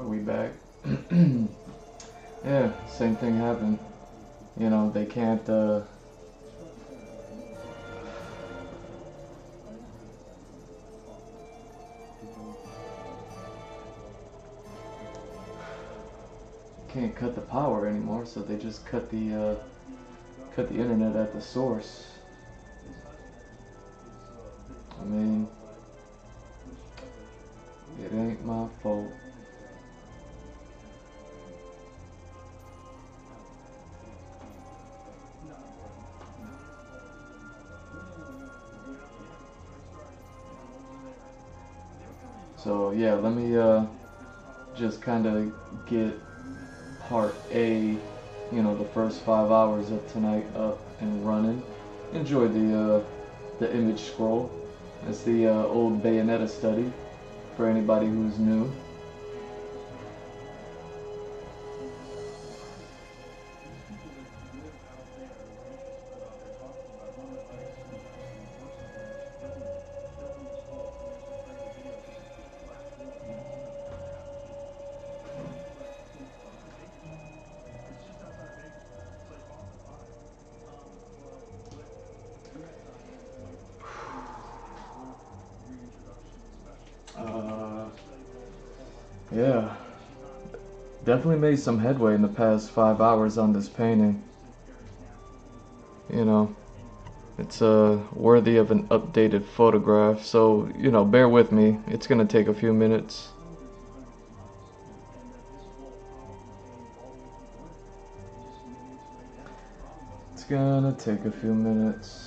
Are we back? Yeah, same thing happened. You know, they can't, can't cut the power anymore, so they just cut the internet at the source. I mean, it ain't my fault. So yeah, let me just kind of get part A, you know, the first 5 hours of tonight up and running. Enjoy the image scroll. It's the old Bayonetta study for anybody who's new. Yeah, definitely made some headway in the past 5 hours on this painting. You know, it's worthy of an updated photograph, so, you know, bear with me. It's gonna take a few minutes. It's gonna take a few minutes.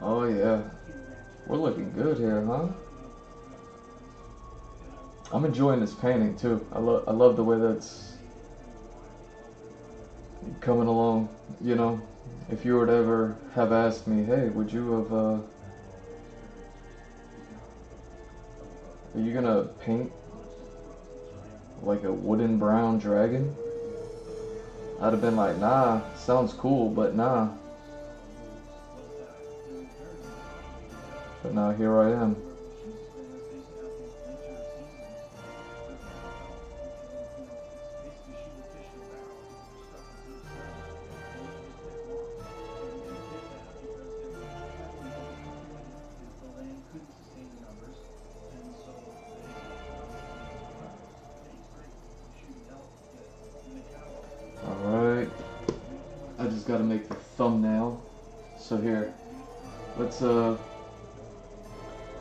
Oh yeah, we're looking good here, huh? I'm enjoying this painting too. I love the way that's coming along. You know, if you were to ever have asked me, hey, would you have, are you gonna paint like a wooden brown dragon? I'd have been like, nah, sounds cool, but nah. But now here I am. Alright. I just gotta make the thumbnail. So here, let's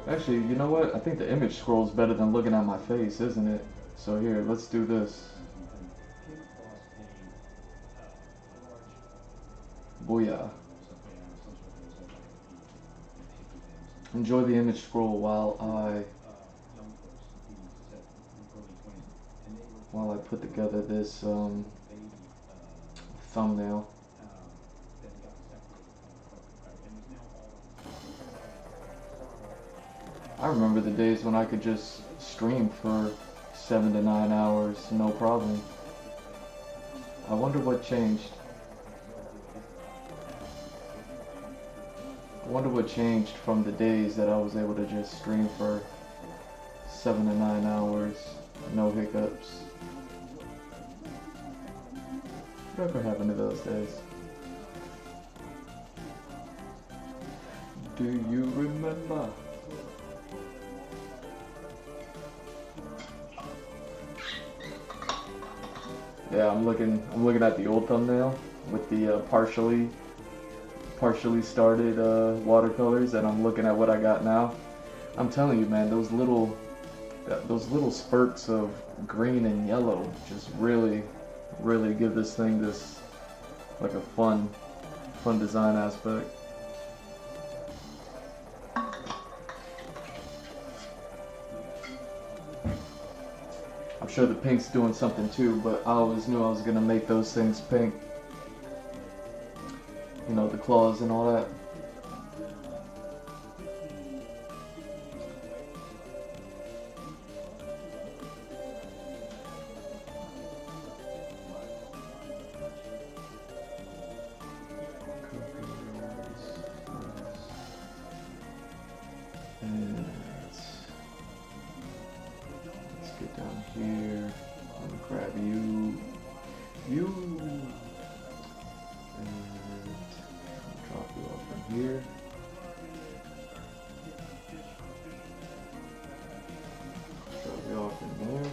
actually, you know what? I think the image scroll is better than looking at my face, isn't it? So here, let's do this. Booyah. Enjoy the image scroll while I put together this thumbnail. I remember the days when I could just stream for 7 to 9 hours, no problem. I wonder what changed. I wonder what changed from the days that I was able to just stream for 7 to 9 hours, no hiccups. Whatever happened to those days? Do you remember? Yeah, I'm looking at the old thumbnail with the partially started watercolors, and I'm looking at what I got now. I'm telling you, man, those little spurts of green and yellow just really give this thing this like a fun design aspect. I'm sure the pink's doing something too, but I always knew I was gonna make those things pink. You know, the claws and all that. here. Drop you off in there.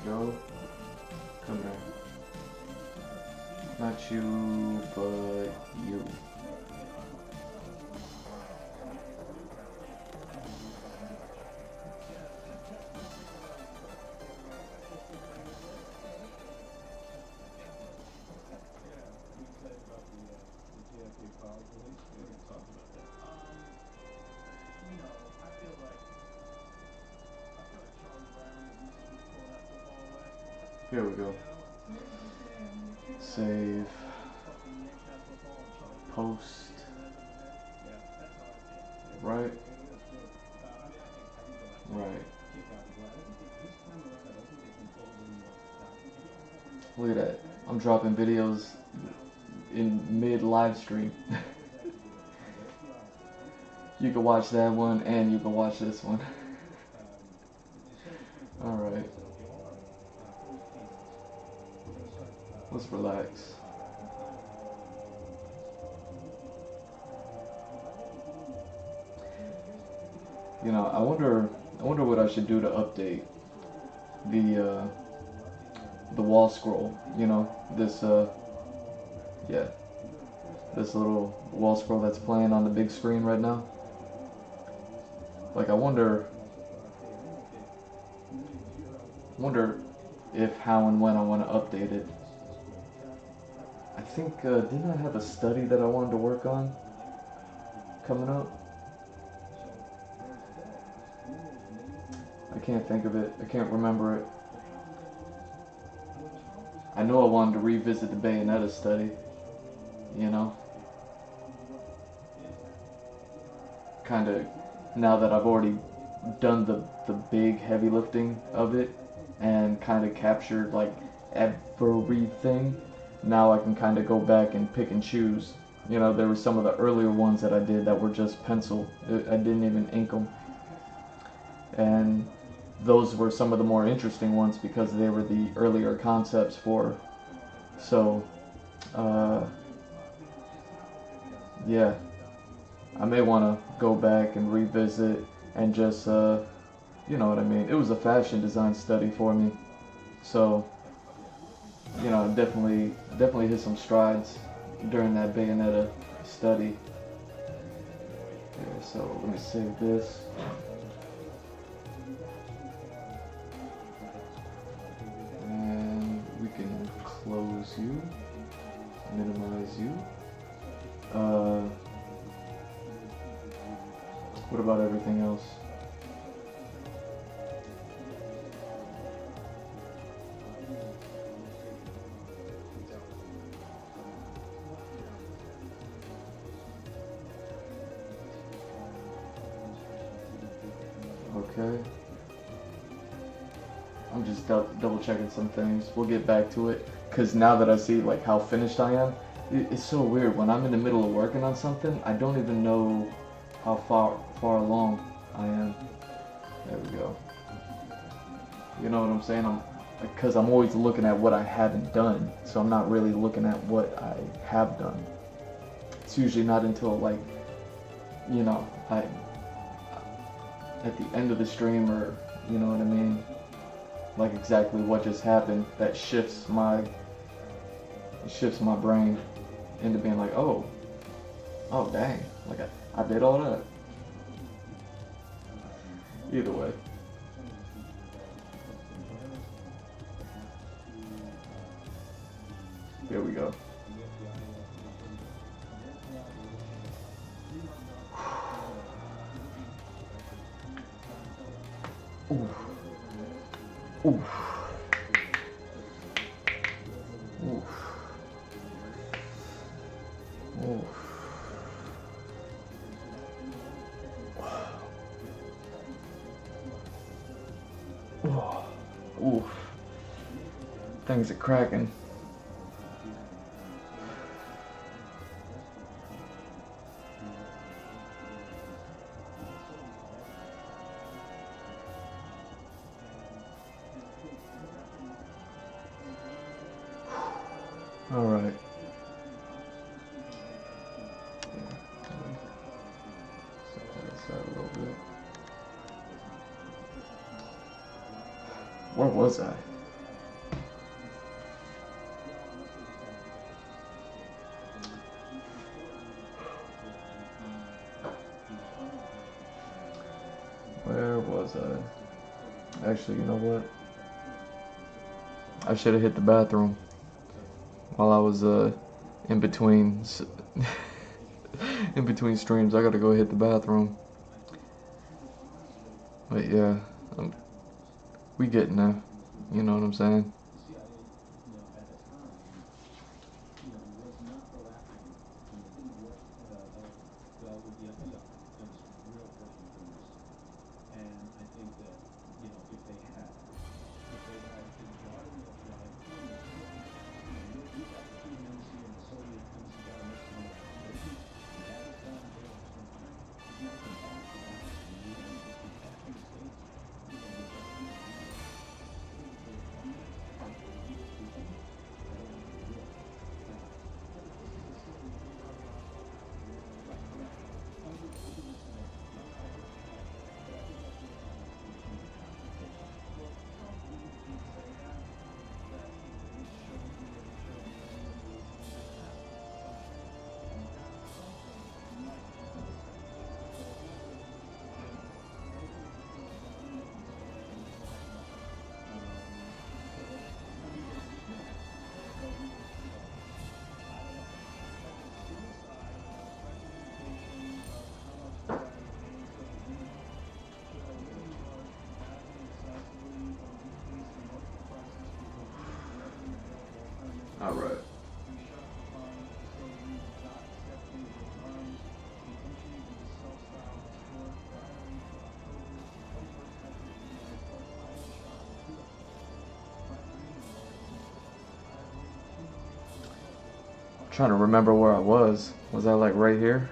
Go. Come here. Not you, but you. Here we go. Save. Post. Right. Right. Look at that. I'm dropping videos in mid live stream. You can watch that one and you can watch this one. Alright. Let's relax. You know, I wonder what I should do to update the wall scroll. You know, this yeah, this little wall scroll that's playing on the big screen right now. Like, I wonder if, how, and when I want to update it. I think, didn't I have a study that I wanted to work on coming up? I can't think of it. I can't remember it. I know I wanted to revisit the Bayonetta study, you know? Kind of, now that I've already done the big heavy lifting of it and kind of captured like everything, now I can kind of go back and pick and choose. You know, there were some of the earlier ones that I did that were just pencil. I didn't even ink them. And those were some of the more interesting ones because they were the earlier concepts for. So, yeah, I may want to go back and revisit and just, you know what I mean. It was a fashion design study for me. So, you know, definitely hit some strides during that Bayonetta study. Okay, so let me save this. And we can close you, minimize you. What about everything else? Okay. I'm just double checking some things. We'll get back to it. Cause now that I see like how finished I am, it's so weird. When I'm in the middle of working on something, I don't even know how far along I am. There we go. You know what I'm saying? because I'm always looking at what I haven't done, so I'm not really looking at what I have done. It's usually not until like, you know, I at the end of the stream, or you know what I mean, like exactly what just happened, that shifts my brain into being like, oh dang, like I did all that. Either way. Here we go. Ooh. Ooh. Ooh. Ooh. Ooh. Things are cracking. All right. Set that aside a little bit. Where was I? Where was I? Actually, you know what? I should have hit the bathroom while I was in between in between streams. I gotta go hit the bathroom. But yeah, we getting there. You know what I'm saying? All right. I'm trying to remember where I was. Was I like right here?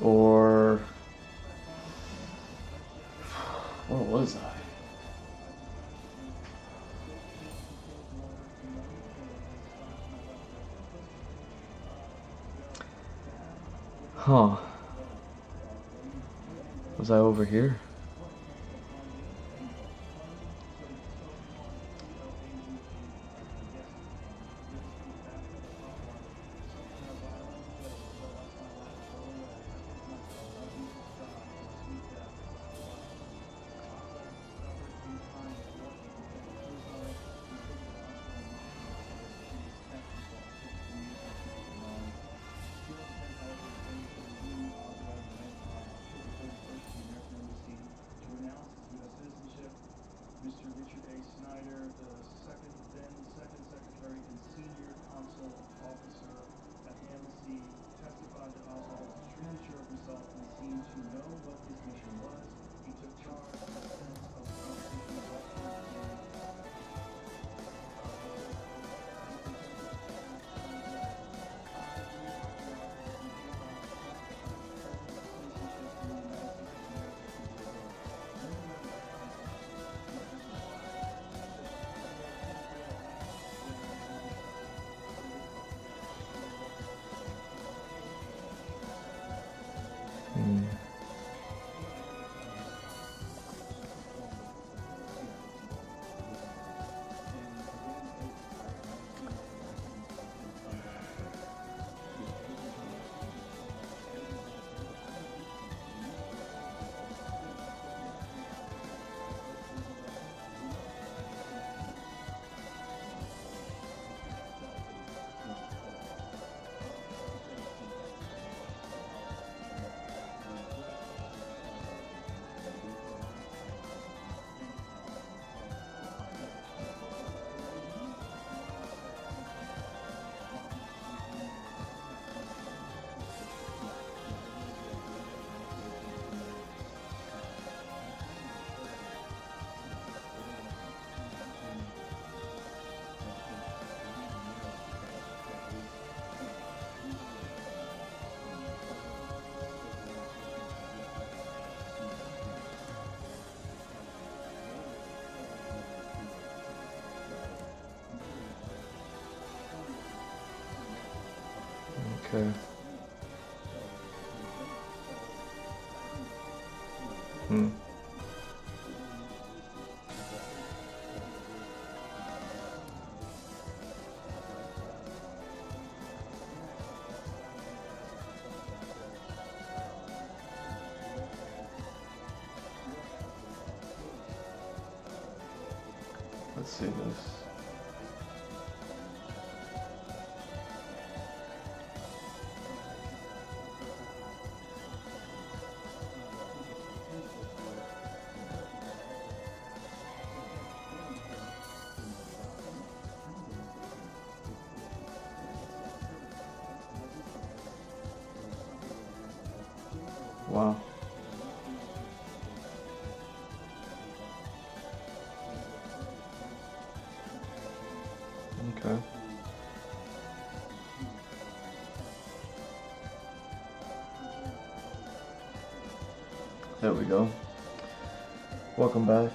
Or where was I? Huh. Was I over here? Okay. Let's see this. Wow. Okay. There we go. Welcome back.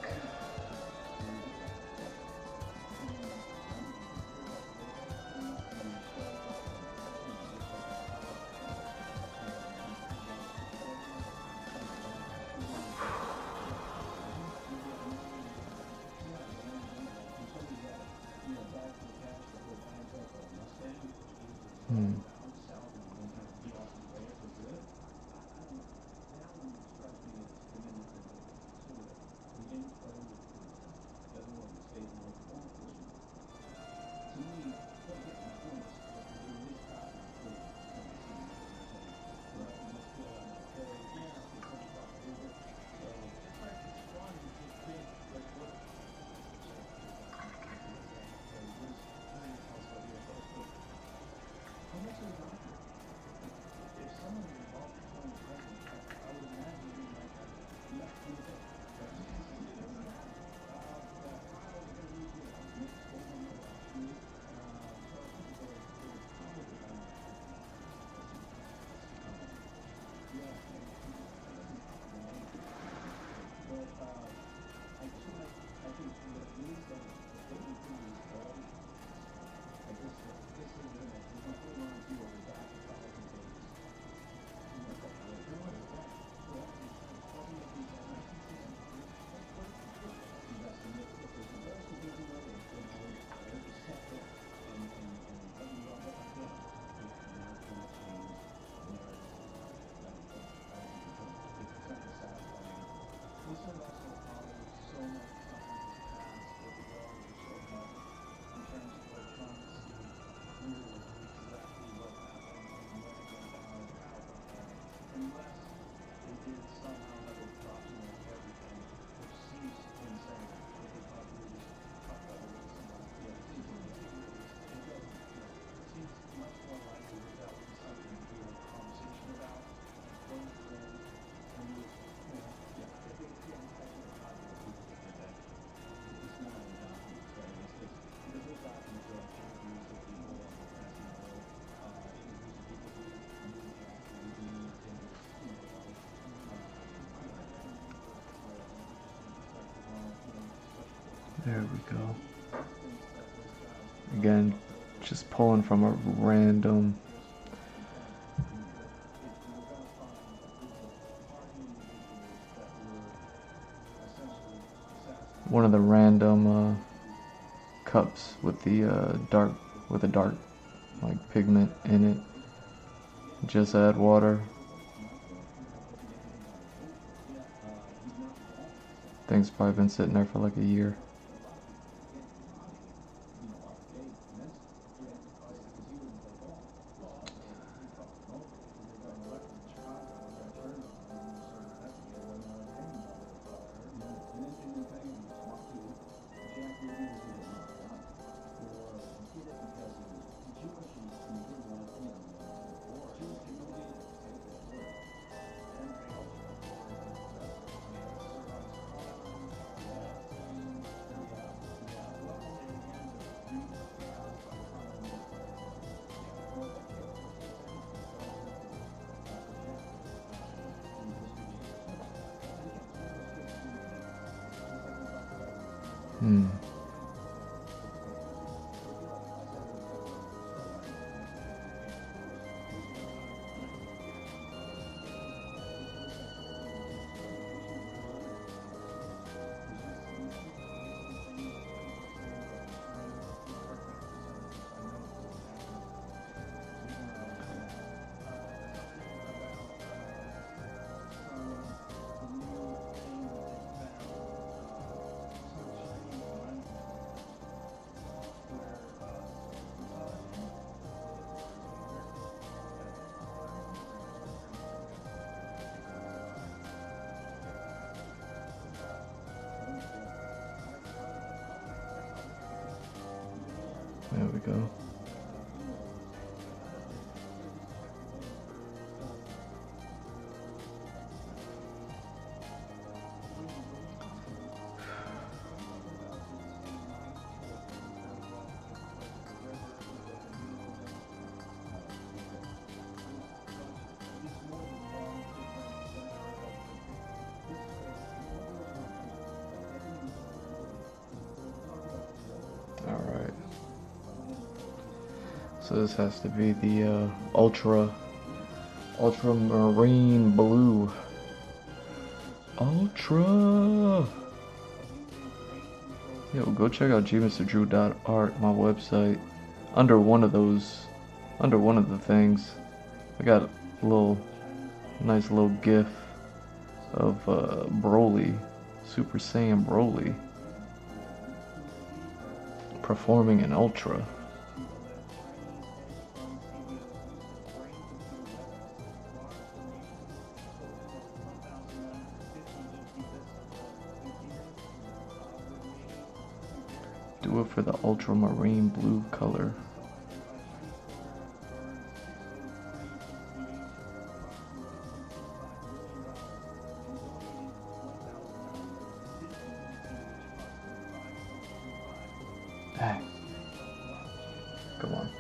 There we go. Again, just pulling from a random one of the random cups with the dark like pigment in it. Just add water. Thing's probably been sitting there for like a year. There we go. Alright. So this has to be the ultramarine blue. Ultra! Yo, go check out gmrdrew.art, my website. Under one of the things, I got a nice little gif of Broly, Super Saiyan Broly, performing an Ultra. Do it for the ultramarine blue color. Dang. Come on.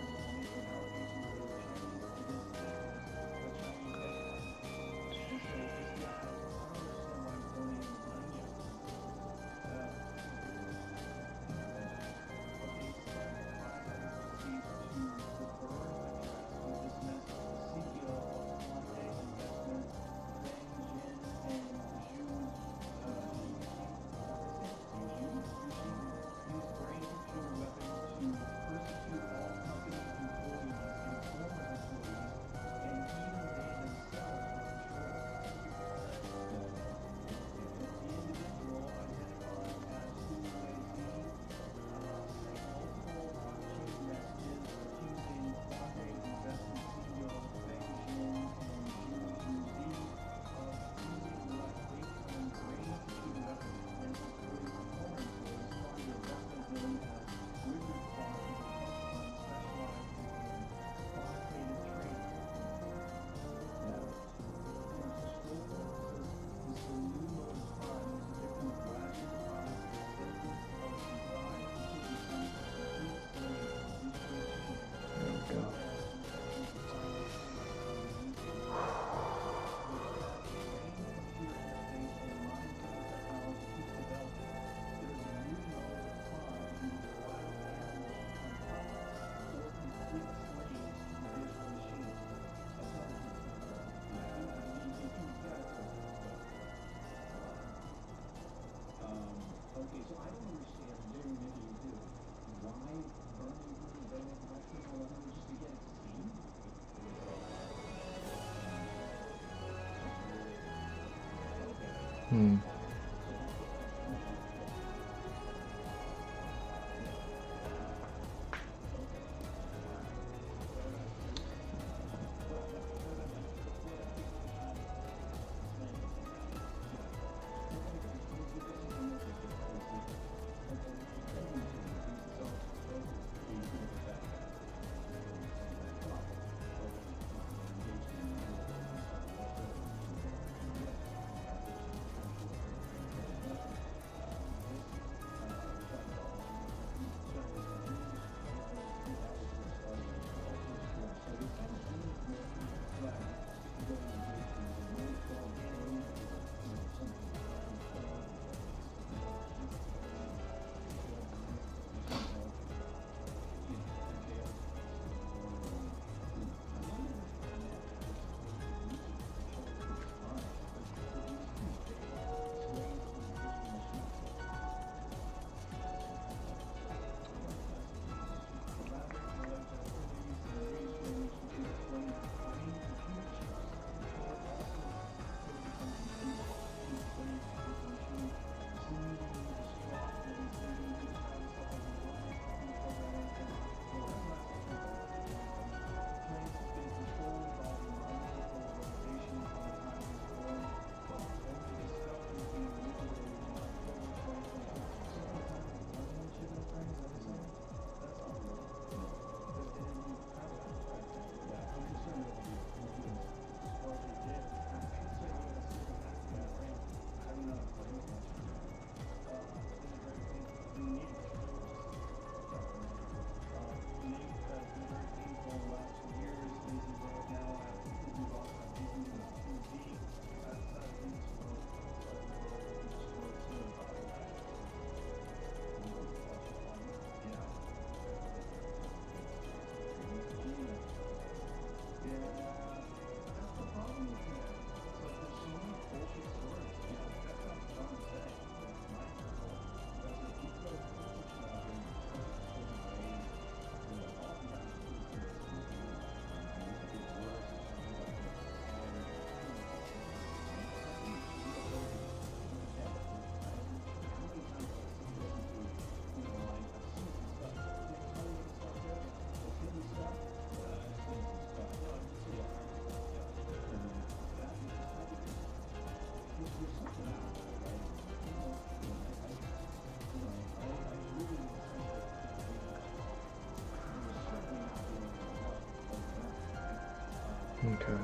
Okay.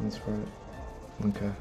That's right. Okay.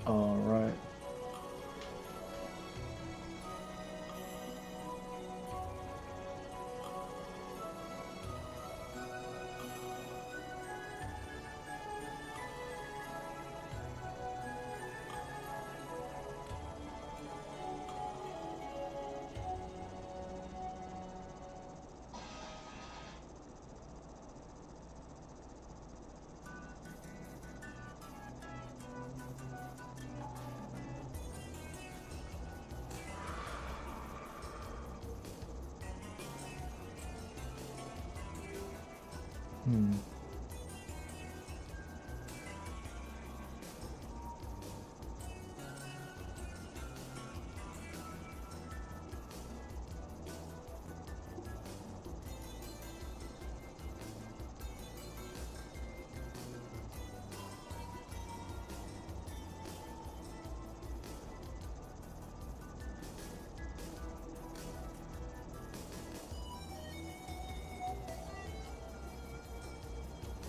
All right. Hmm.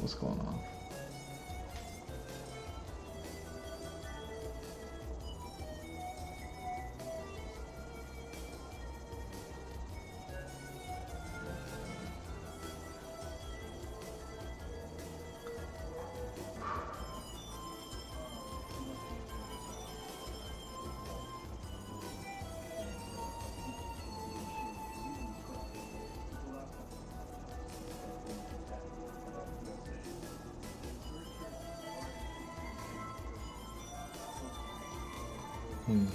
What's going on? Hmm.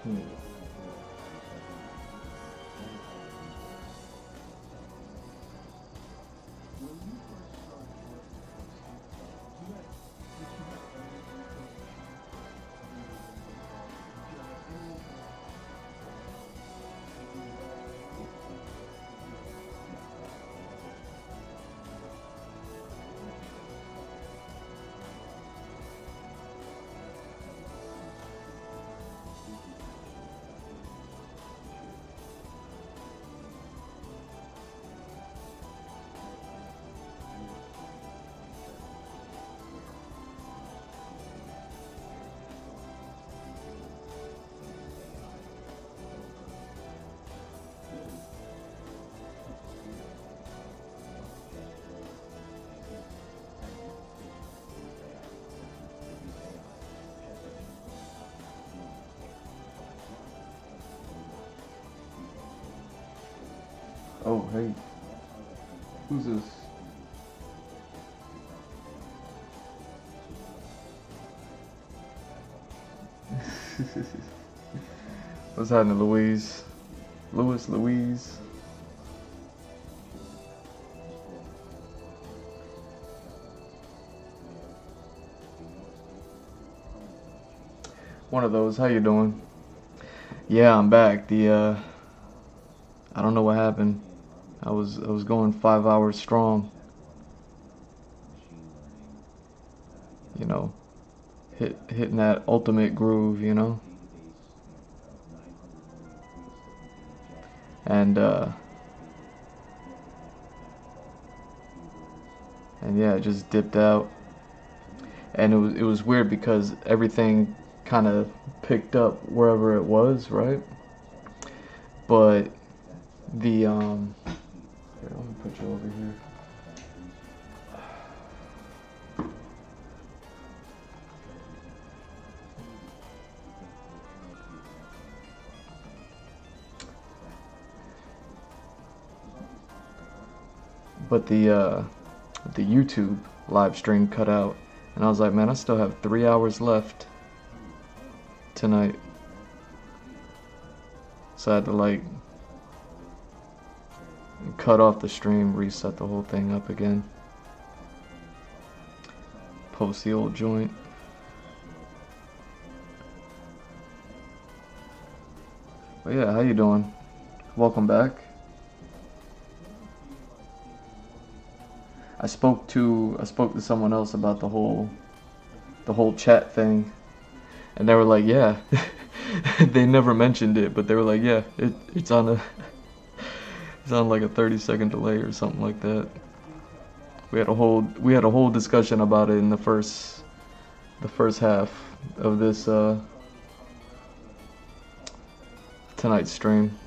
Hmm. Oh, hey. Who's this? What's happening, Louise? Louise? One of those. How you doing? Yeah, I'm back. I don't know what happened. I was going 5 hours strong. You know, hitting that ultimate groove, you know? And yeah, it just dipped out. And it was weird because everything kind of picked up wherever it was, right? But here, let me put you over here. But the YouTube live stream cut out, and I was like, man, I still have 3 hours left tonight. So I had to like cut off the stream, reset the whole thing up again, post the old joint. But yeah, how you doing? Welcome back. I spoke to someone else about the whole chat thing, and they were like, yeah. They never mentioned it, but they were like, yeah, it's on like a 30-second delay or something like that. We had a whole discussion about it in the first half of this tonight's stream.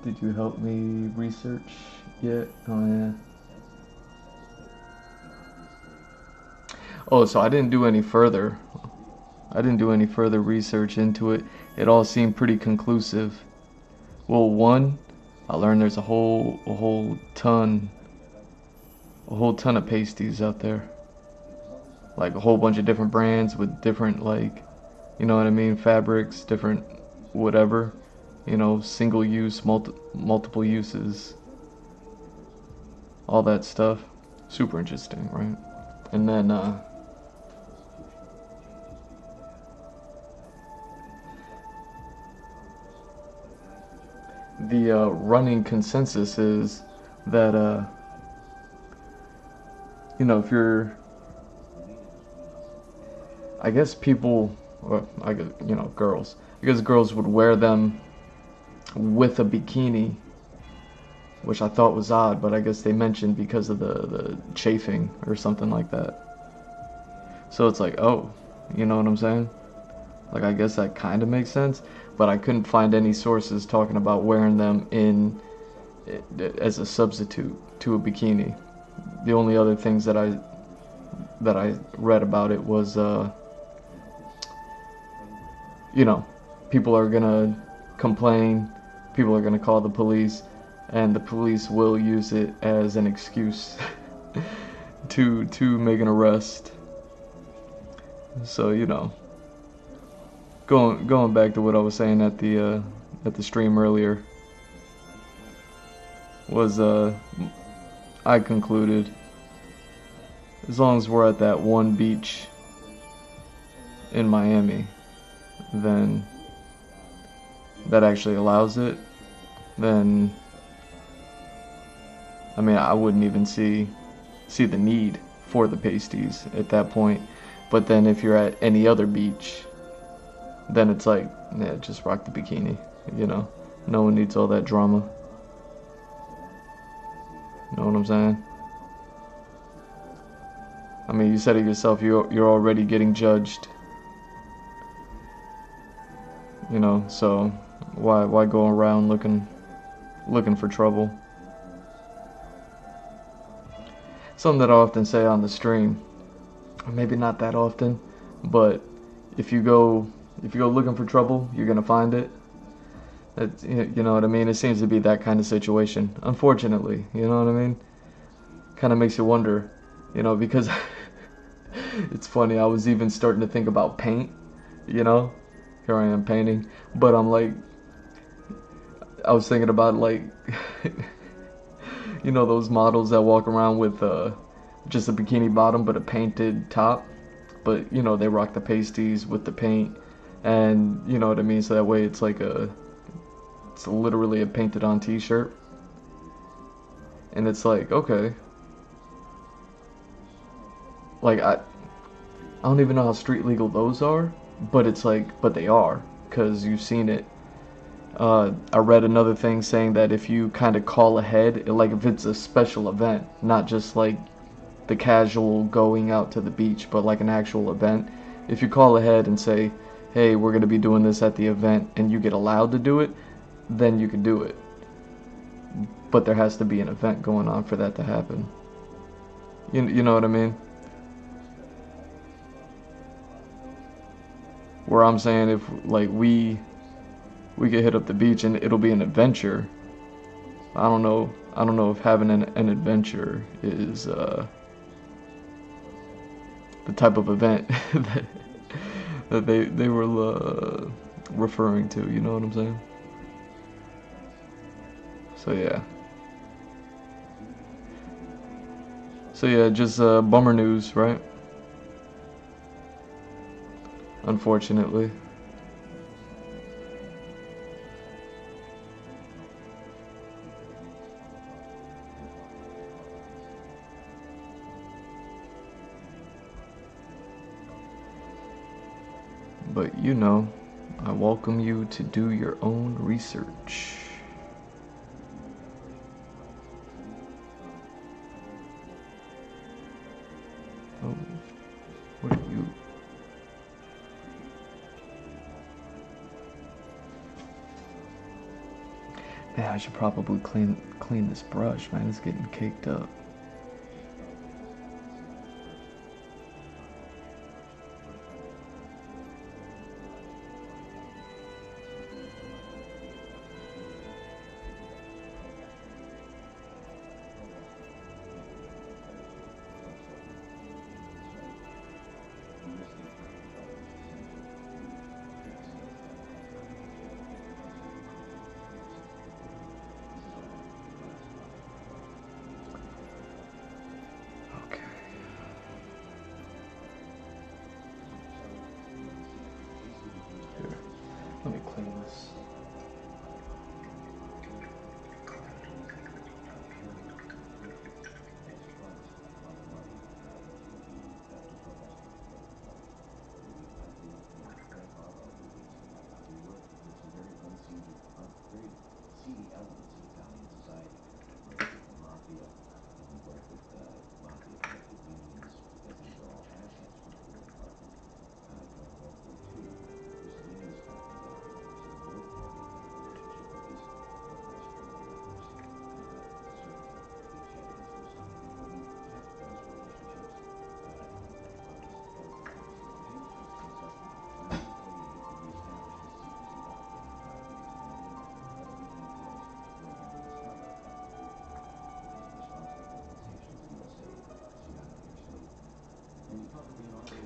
Did you help me research yet? Oh yeah. Oh, so I didn't do any further. Research into it. It all seemed pretty conclusive. Well, one, I learned there's a whole ton of pasties out there. Like a whole bunch of different brands with different, like, you know what I mean, fabrics, different whatever. You know, single use, multiple uses, all that stuff. Super interesting, right? And then the running consensus is that you know, if you're, I guess people, or I guess, you know, girls, I guess girls would wear them with a bikini, which I thought was odd, but I guess they mentioned because of the chafing or something like that. So it's like, oh, you know what I'm saying? Like, I guess that kind of makes sense, but I couldn't find any sources talking about wearing them in as a substitute to a bikini. The only other things that I read about it was, you know, people are gonna complain, people are gonna call the police, and the police will use it as an excuse to make an arrest. So, you know, going back to what I was saying at the stream earlier, was I concluded, as long as we're at that one beach in Miami, then that actually allows it, then I mean, I wouldn't even see the need for the pasties at that point. But then if you're at any other beach, then it's like, yeah, just rock the bikini, you know. No one needs all that drama. Know what I'm saying? I mean, you said it yourself, you're already getting judged. You know, so why go around looking for trouble? Something that I often say on the stream, or maybe not that often, but if you go looking for trouble, you're gonna find it. That's, you know what I mean? It seems to be that kind of situation, unfortunately. You know what I mean? Kind of makes you wonder, you know, because it's funny. I was even starting to think about paint. You know, here I am painting, but I'm like, I was thinking about like, you know, those models that walk around with just a bikini bottom but a painted top, but you know, they rock the pasties with the paint, and you know what I mean. So that way, it's like it's literally a painted on t-shirt, and it's like, okay, like I don't even know how street legal those are, but it's like, but they are, because you've seen it. I read another thing saying that if you kind of call ahead, like if it's a special event, not just like the casual going out to the beach, but like an actual event, if you call ahead and say, hey, we're going to be doing this at the event, and you get allowed to do it, then you can do it. But there has to be an event going on for that to happen. You know what I mean? Where I'm saying, if like we could hit up the beach and it'll be an adventure. I don't know if having an adventure is the type of event that they were referring to. You know what I'm saying? So yeah, just bummer news, right? Unfortunately. But you know, I welcome you to do your own research. Oh, what are you? Man, I should probably clean this brush, man. It's getting caked up.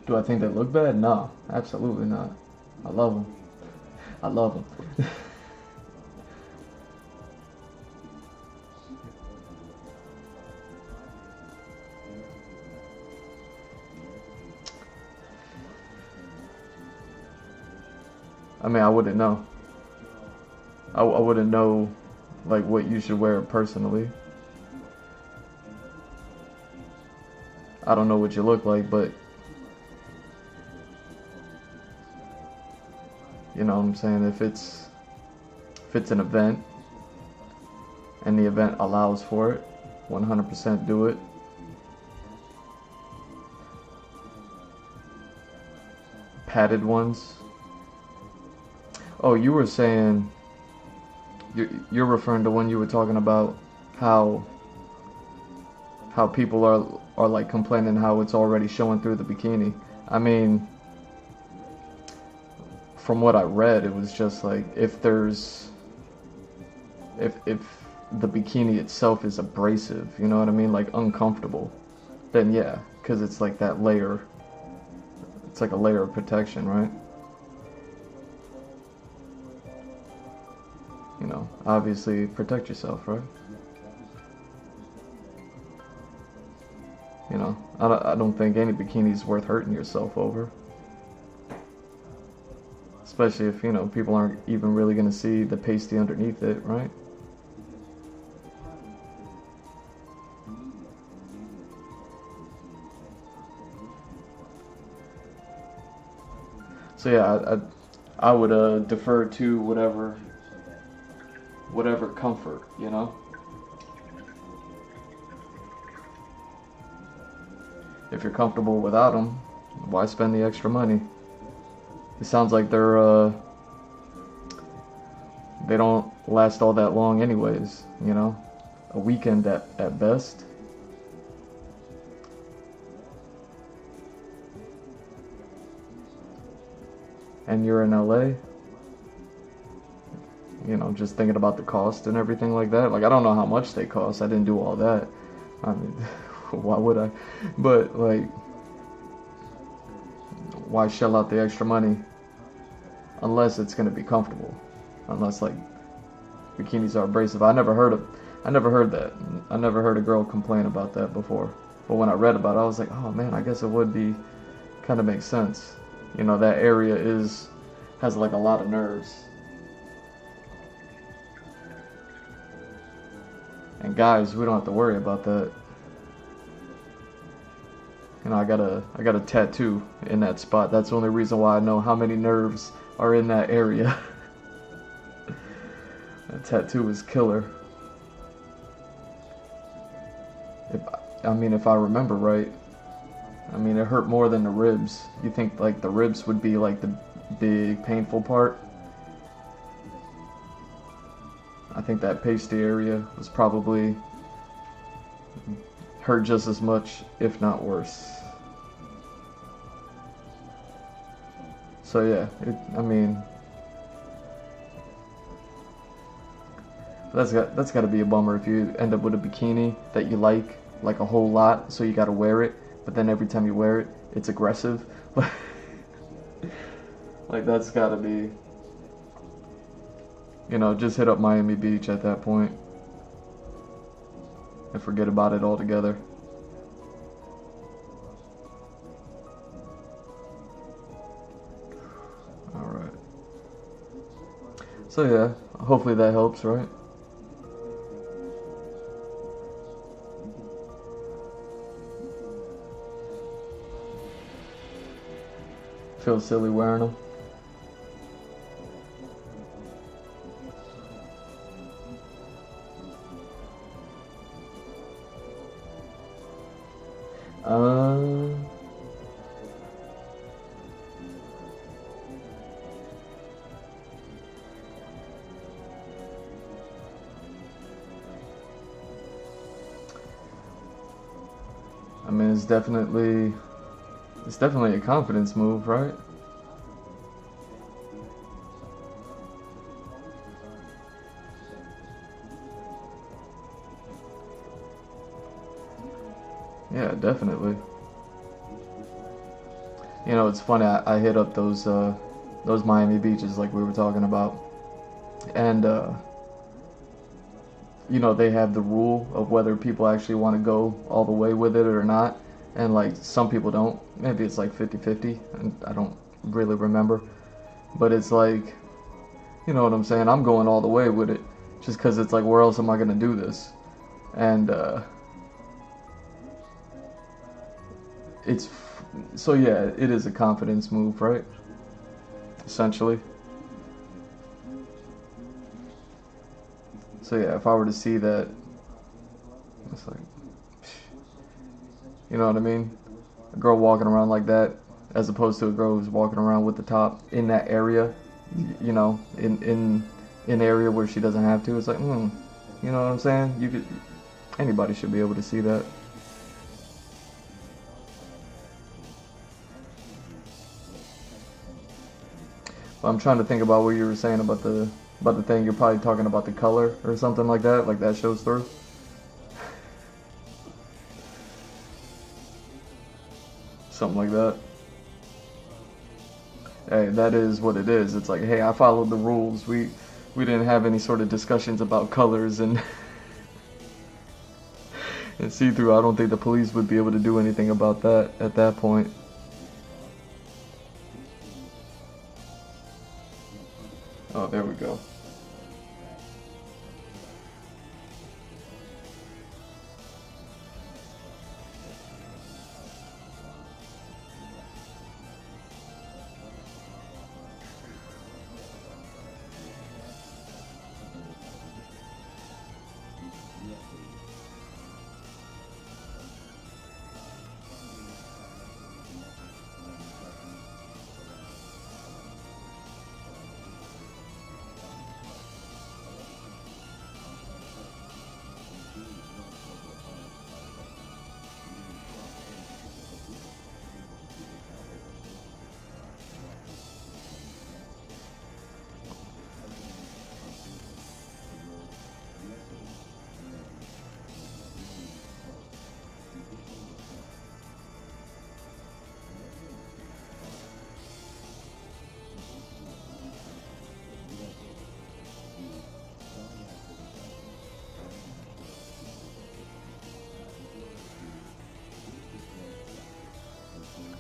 Do I think they look bad? No, absolutely not. I love them. I love them. I mean, I wouldn't know. I wouldn't know, like, what you should wear personally. I don't know what you look like, but you know what I'm saying? If it's an event and the event allows for it, 100% do it. Padded ones. Oh, you were saying you're referring to when you were talking about how people are like complaining how it's already showing through the bikini. I mean, from what I read, it was just like if the bikini itself is abrasive, you know what I mean, like uncomfortable, then yeah, because it's like that layer. It's like a layer of protection, right? You know, obviously protect yourself, right? You know, I don't think any bikini is worth hurting yourself over. Especially if, you know, people aren't even really going to see the pasty underneath it, right? So yeah, I would defer to whatever comfort, you know? If you're comfortable without them, why spend the extra money? It sounds like they don't last all that long anyways, you know? A weekend at best. And you're in LA, you know, just thinking about the cost and everything like that. Like, I don't know how much they cost. I didn't do all that. I mean, why would I? But, like, why shell out the extra money unless it's going to be comfortable? Unless, like, bikinis are abrasive. I never heard that. I never heard a girl complain about that before. But when I read about it, I was like, oh man, I guess it would be, kind of makes sense. You know, that area has like a lot of nerves. And guys, we don't have to worry about that. You know, I got a tattoo in that spot. That's the only reason why I know how many nerves are in that area. That tattoo is killer. If I remember right, I mean, it hurt more than the ribs. You think like the ribs would be like the big painful part? I think that pasty area was probably hurt just as much, if not worse. So yeah, that's got to be a bummer if you end up with a bikini that you like a whole lot, so you got to wear it, but then every time you wear it, it's aggressive. Like, that's got to be, you know, just hit up Miami Beach at that point and forget about it altogether. Alright. So yeah, hopefully that helps, right? Feel silly wearing them. I mean, it's definitely a confidence move, right? Yeah, definitely. You know, it's funny. I hit up those Miami beaches like we were talking about, and you know, they have the rule of whether people actually want to go all the way with it or not. And like some people don't. Maybe it's like 50-50, and I don't really remember. But it's like, you know what I'm saying? I'm going all the way with it just because it's like, where else am I going to do this? And so yeah, it is a confidence move, right? Essentially. So yeah, if I were to see that, it's like, you know what I mean? A girl walking around like that, as opposed to a girl who's walking around with the top in that area, you know, in an area where she doesn't have to. It's like, you know what I'm saying? Anybody should be able to see that. But I'm trying to think about what you were saying about the thing. You're probably talking about the color or something like that shows through. Something like that. Hey, that is what it is. It's like, hey, I followed the rules. We didn't have any sort of discussions about colors and and see-through. I don't think the police would be able to do anything about that at that point. Oh, there we go.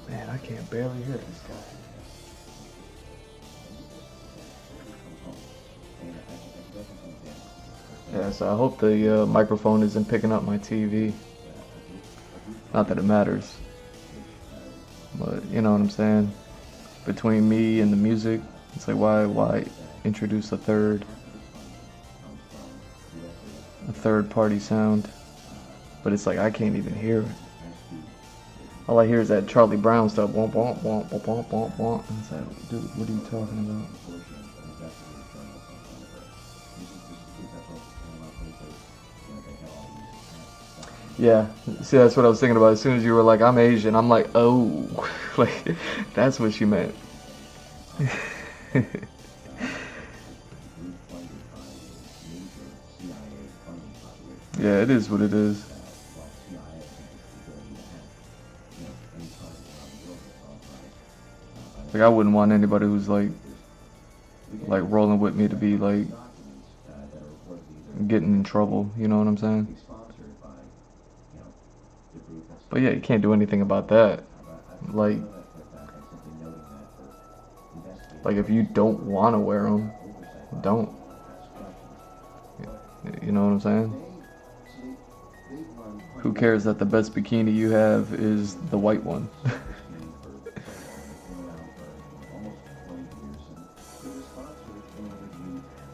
Man, I can't barely hear this guy. Yeah, so I hope the microphone isn't picking up my TV. Not that it matters. But you know what I'm saying? Between me and the music, it's like, why introduce a third party sound? But it's like, I can't even hear it. All I hear is that Charlie Brown stuff. Womp, womp, womp, womp, womp, womp, womp. And it's like, dude, what are you talking about? Yeah, see, that's what I was thinking about. As soon as you were like, I'm Asian, I'm like, oh, like, that's what you meant. Yeah, it is what it is. Like, I wouldn't want anybody who's like rolling with me to be like getting in trouble. You know what I'm saying? But yeah, you can't do anything about that. Like if you don't want to wear them, don't. You know what I'm saying? Who cares that the best bikini you have is the white one?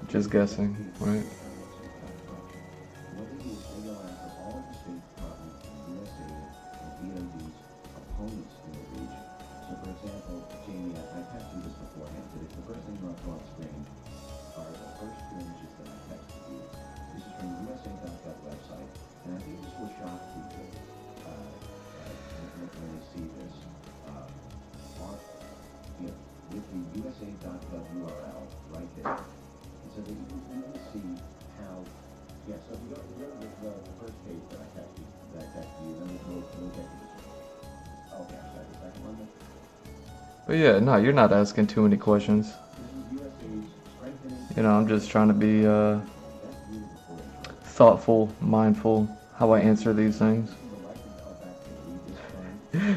Just guessing, right? But yeah, no, you're not asking too many questions. You know, I'm just trying to be thoughtful, mindful how I answer these things.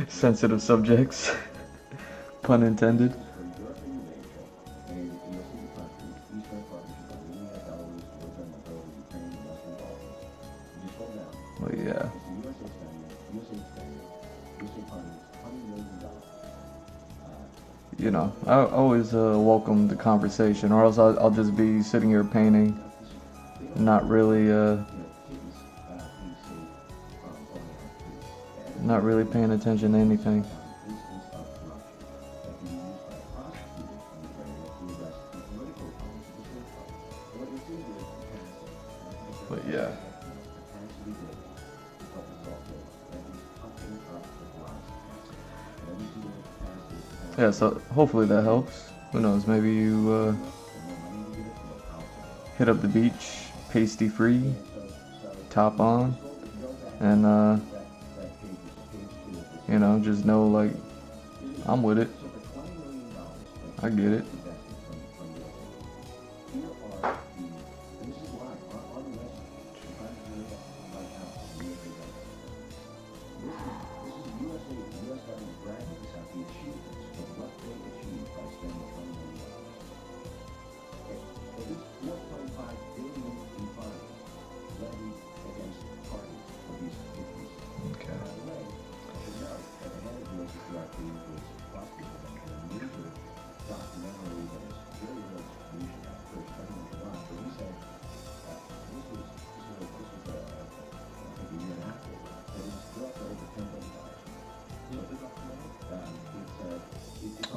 Sensitive subjects, pun intended. But yeah. You know, I always welcome the conversation, or else I'll just be sitting here painting, not really paying attention to anything. But yeah. Yeah, so hopefully that helps. Who knows, maybe you hit up the beach, pasty free, top on, and you know, just know like I'm with it. I get it.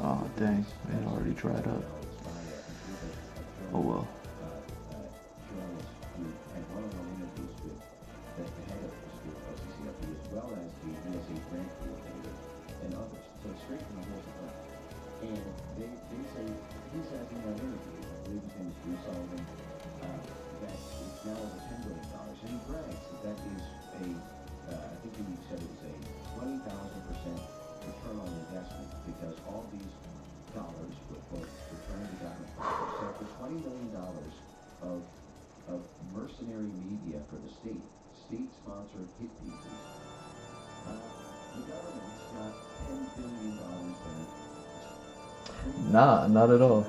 Oh dang, it already dried up. Oh well. Nah, not at all.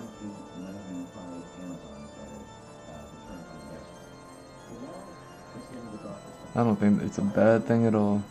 I don't think it's a bad thing at all.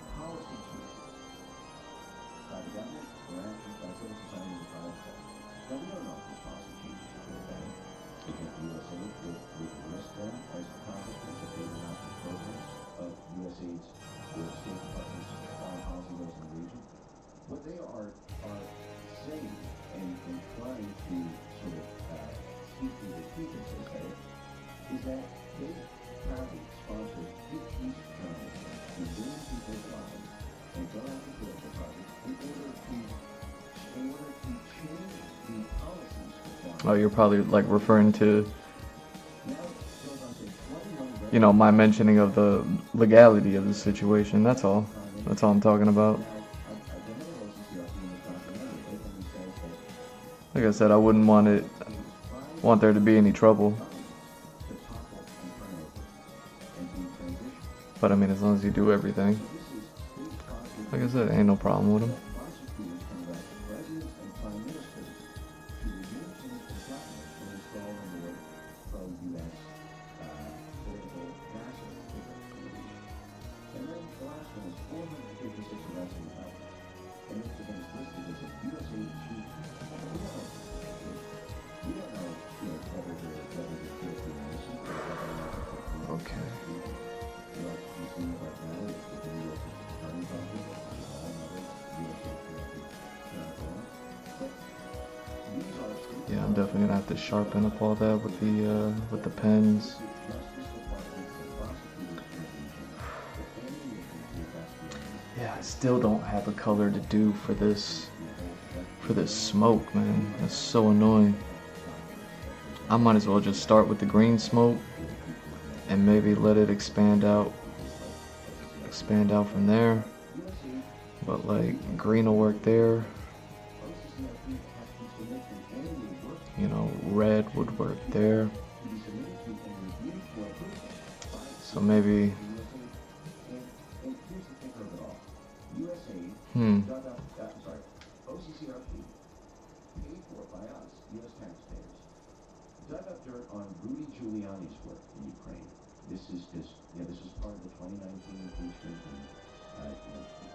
Oh, you're probably like referring to, you know, my mentioning of the legality of the situation. That's all. That's all I'm talking about. Like I said, I wouldn't want there to be any trouble. But I mean, as long as you do everything. Like I said, ain't no problem with them. Yeah, I'm definitely gonna have to sharpen up all that with the pens. Yeah, I still don't have a color to do for this smoke, man. That's so annoying. I might as well just start with the green smoke and maybe let it expand out from there. But like green will work there. You know, red would work there. So maybe, dug up dirt on Rudy Giuliani's work in Ukraine. This is part of the 2019 impeachment and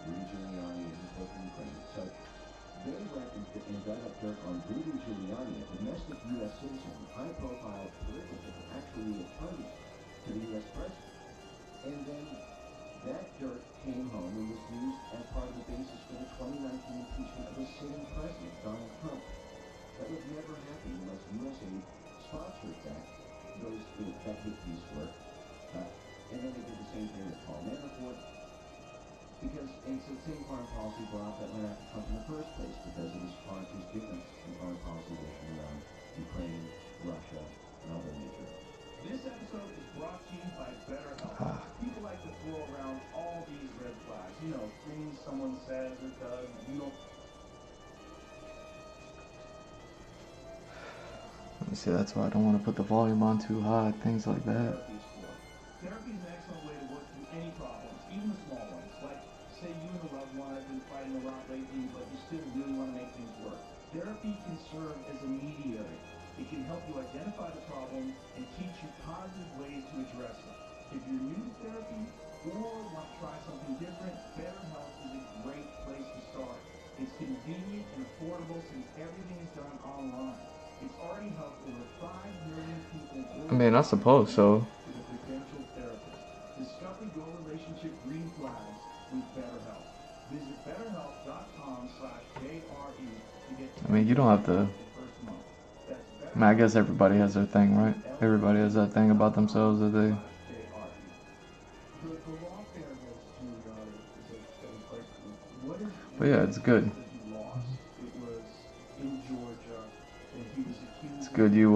Rudy Giuliani and his work in Ukraine. So they went and dug up dirt on Rudy Giuliani, a domestic U.S. citizen, high-profile political figure, actually a target to the U.S. president. And then that dirt came home and was used as part of the basis for the 2019 impeachment of the sitting president, Donald Trump. That would never happen unless USA sponsored that hit piece work. And then they did the same thing with Paul Manafort. Because it's the same foreign policy bloc that went after Trump in the first place because of his conscious difference in foreign policy vision around Ukraine, Russia, and other major. This episode is brought to you by BetterHelp. People like to throw around all these red flags. You know, things someone says or does, you don't. see, that's why I don't want to put the volume on too high, things like that. Therapy is an excellent way to work through any problems, even the small ones. Like, say you and a loved one have been fighting a lot lately, but you still really want to make things work. Therapy can serve as a mediator. It can help you identify the problem and teach you positive ways to address it. If you're new to therapy or want to try something different, BetterHelp is a great place to start. It's convenient and affordable since everything is done online. It's already helped over 5 million people. I mean, I suppose so. With a credentialed therapist. Discover your relationship green flags with BetterHelp. Visit BetterHelp.com/JRE to get. I mean, you don't have to. I mean, I guess everybody has their thing, right? Everybody has that thing about themselves that they. But yeah, it's good. It's good you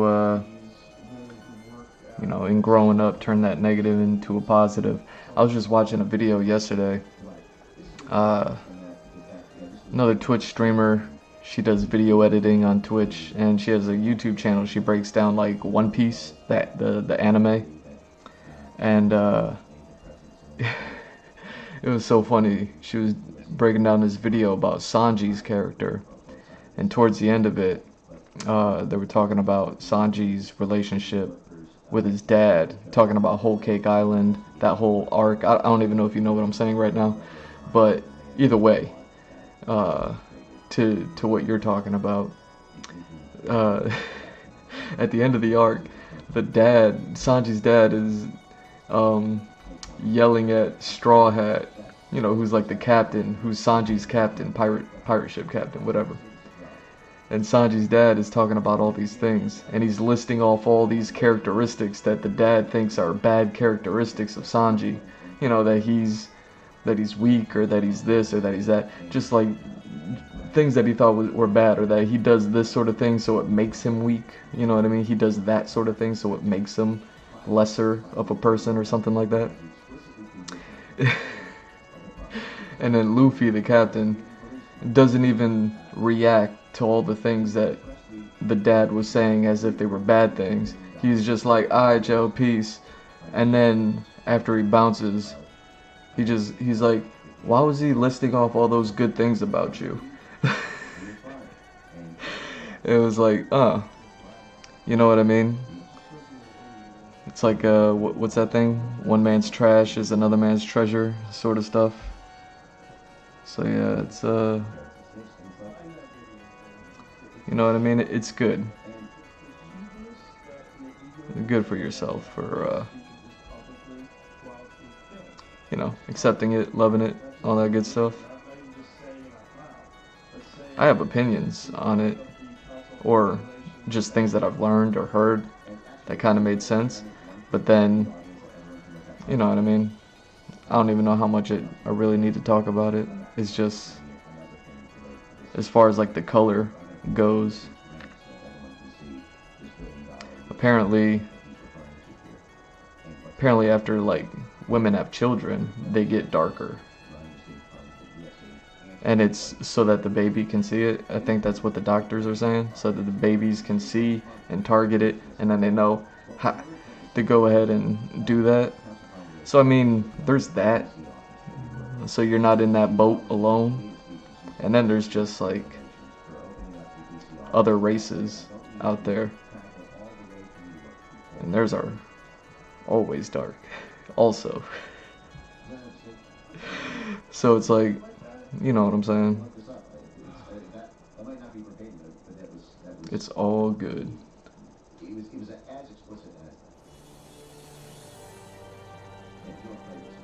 know, in growing up, turn that negative into a positive. I was just watching a video yesterday. Another Twitch streamer, she does video editing on Twitch, and she has a YouTube channel. She breaks down like One Piece, the anime, and it was so funny. She was breaking down this video about Sanji's character, and towards the end of it, they were talking about Sanji's relationship with his dad, talking about Whole Cake Island, that whole arc. I don't even know if you know what I'm saying right now, but either way, to what you're talking about, at the end of the arc, Sanji's dad is yelling at Straw Hat, you know, who's like the captain, who's Sanji's captain, pirate ship captain, whatever. And Sanji's dad is talking about all these things, and he's listing off all these characteristics that the dad thinks are bad characteristics of Sanji. You know, that he's weak, or that he's this, or that he's that. Just like things that he thought were bad, or that he does this sort of thing so it makes him weak. You know what I mean? He does that sort of thing so it makes him lesser of a person or something like that. And then Luffy, the captain, doesn't even react to all the things that the dad was saying as if they were bad things. He's just like, alright, Joe, peace. And then after he bounces, he's like, why was he listing off all those good things about you? It was like, you know what I mean? It's like, what's that thing? One man's trash is another man's treasure, sort of stuff. So yeah, it's, you know what I mean? It's good. Good for yourself, for, you know, accepting it, loving it, all that good stuff. I have opinions on it, or just things that I've learned or heard that kind of made sense. But then, you know what I mean? I don't even know how much I really need to talk about it. It's just, as far as like the color goes, apparently after like women have children, they get darker. and it's so that the baby can see it. I think that's what the doctors are saying, so that the babies can see and target it, and then they know how to go ahead and do that. So I mean, there's that. So you're not in that boat alone. And then there's just like other races out there, and theirs are always dark also. So it's like, you know what I'm saying? It's all good. It was as explicit as that. Yeah, you don't play this.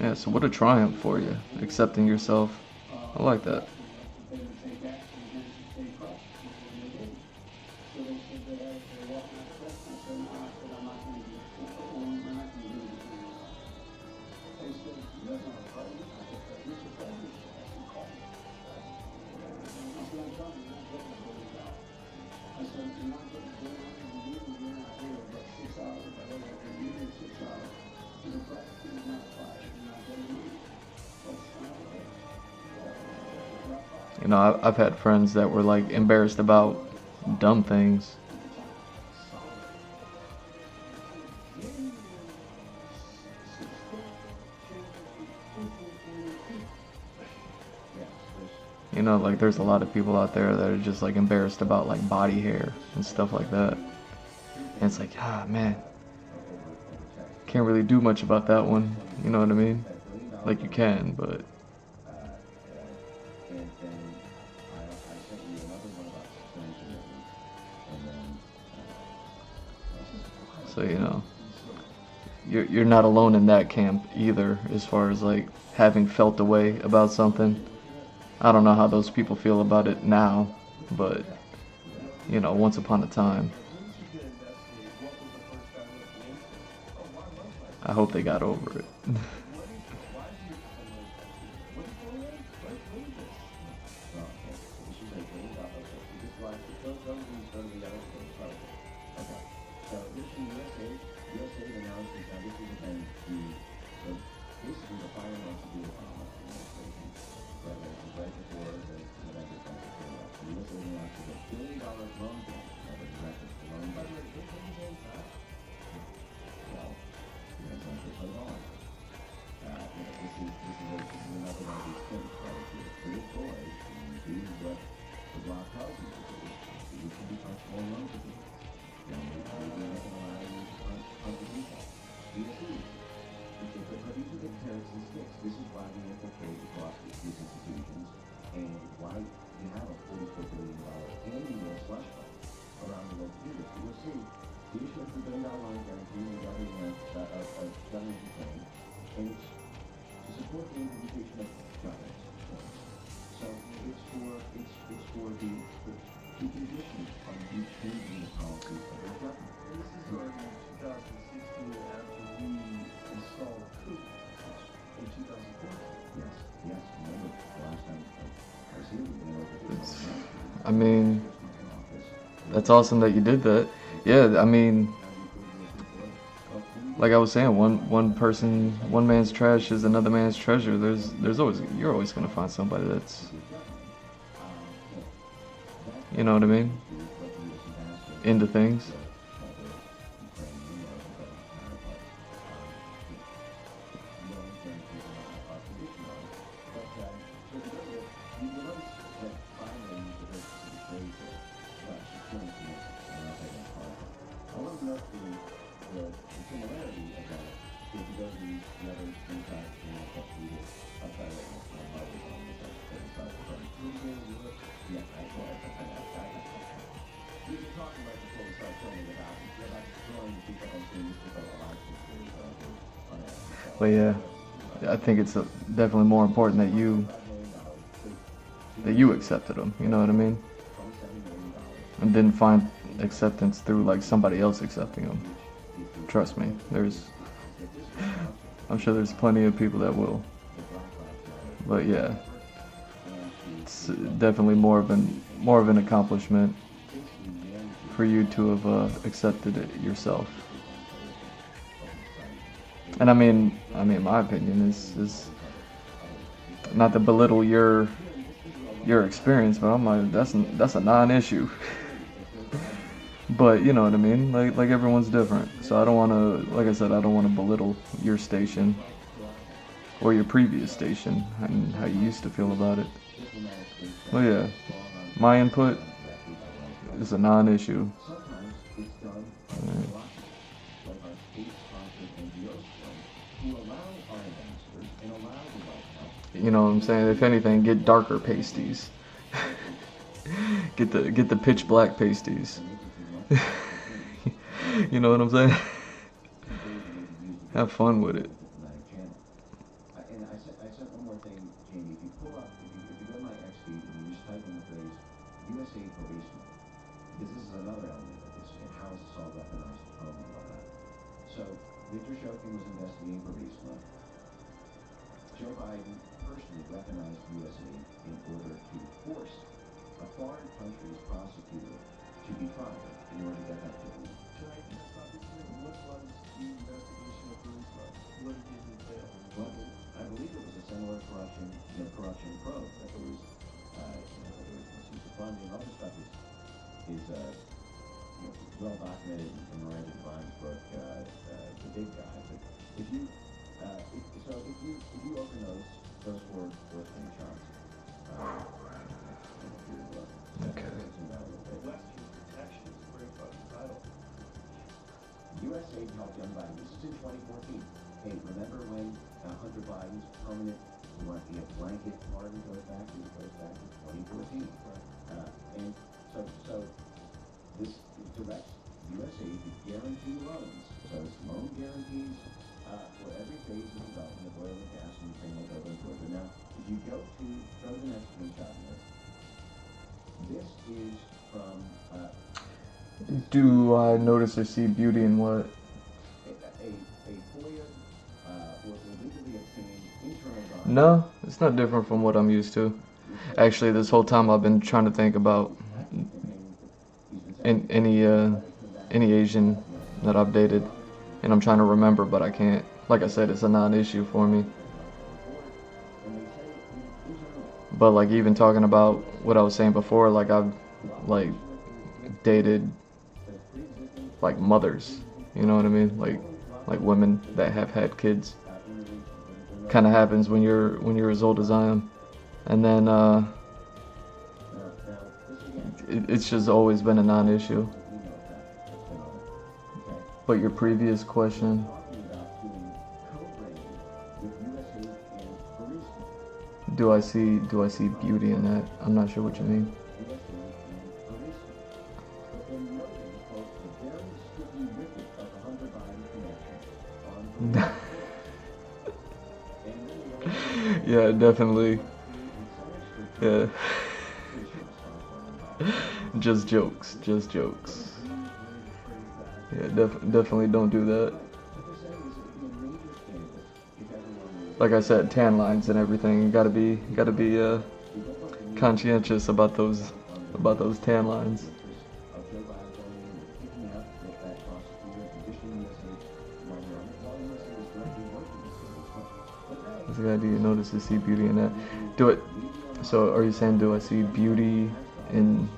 Yeah, so what a triumph for you, accepting yourself. I like that. You know, I've had friends that were like embarrassed about dumb things. You know, like there's a lot of people out there that are just like embarrassed about like body hair and stuff like that. And it's like, ah, man, can't really do much about that one. You know what I mean? Like you can, but. So, you know, you're not alone in that camp either, as far as like having felt a way about something. I don't know how those people feel about it now, but you know, once upon a time, I hope they got over it. This is why we infiltrate across these institutions and why you have a $44 billion annual slush fund around the world to do this. You'll see the issue of the $1 billion loan guarantee in the government Ukraine, and it's to support the implementation of governance. So it's for the conditions on you changing the policies of the government. This is starting in 2016 after we installed coup in 2014. Yes. Remember the last time I was here, we went over this. I mean, that's awesome that you did that. Yeah, I mean, like I was saying, one man's trash is another man's treasure. You're always gonna find somebody that's, you know what I mean, into things. But yeah, I think it's definitely more important that you accepted them. You know what I mean? And didn't find acceptance through like somebody else accepting them. Trust me, I'm sure there's plenty of people that will. But yeah, it's definitely more of an accomplishment for you to have accepted it yourself. And I mean, my opinion is not to belittle your experience, but I'm like, that's a non-issue. But you know what I mean, like everyone's different. So I don't want to, like I said, I don't want to belittle your station or your previous station and how you used to feel about it. Well, yeah, my input is a non-issue. Right. You know what I'm saying? If anything, get darker pasties. get the pitch black pasties. You know what I'm saying? Have fun with it. And I said one more thing, Jamie. If you pull up, if you go to my X feed and you just type in the phrase USA policeman, because this is another element of this, and how is this all weaponized to promote and whatnot. So, Victor Shokin was investigating policeman. Joe Biden personally weaponized USA in order to force a foreign country's prosecutor to be tried in order to get that to the What was the investigation of Burisma? What did it entail? Well, I believe it was a similar corruption probe. That there was, whether it was misuse of funding, all this stuff is well documented in Miranda Devine's book, The Big Guy. But if you open those four things, Charles. Okay. Western protection is a very fucking title. USA helped young Biden. This is in 2014. Hey, remember when Hunter Biden's permanent blanket pardon goes back to 2014? And so this directs USA to guarantee loans. So it's loan guarantees for every phase of development of oil and gas and things like that. But now, if you go to the next screenshot here, this is from. Do I notice or see beauty in what? A FOIA or illegally obtained internal document. No, it's not different from what I'm used to. Actually, this whole time I've been trying to think about any Asian that I've dated, and I'm trying to remember, but I can't. Like I said, it's a non-issue for me. But like even talking about what I was saying before, like I've like dated like mothers, you know what I mean? Like women that have had kids. Kind of happens when you're as old as I am, and then it's just always been a non-issue. But your previous question, do I see beauty in that? I'm not sure what you mean. Yeah, definitely. Yeah. Just jokes. Yeah, definitely don't do that. Like I said, tan lines and everything. You gotta be conscientious about those tan lines. Do you notice to see beauty in that? Do it. So are you saying, do I see beauty in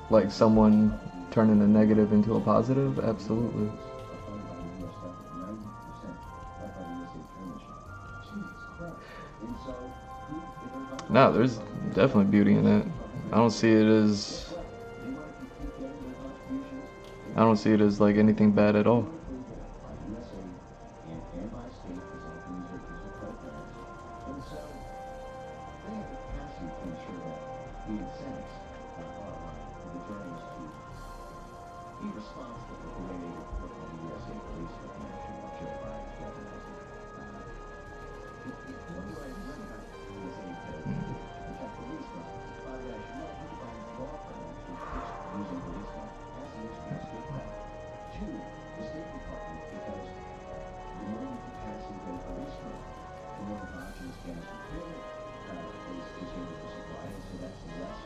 like someone turning a negative into a positive? Absolutely. No, there's definitely beauty in it. I don't see it as like anything bad at all. more endogenous gas procurement is able to supply, and so that's less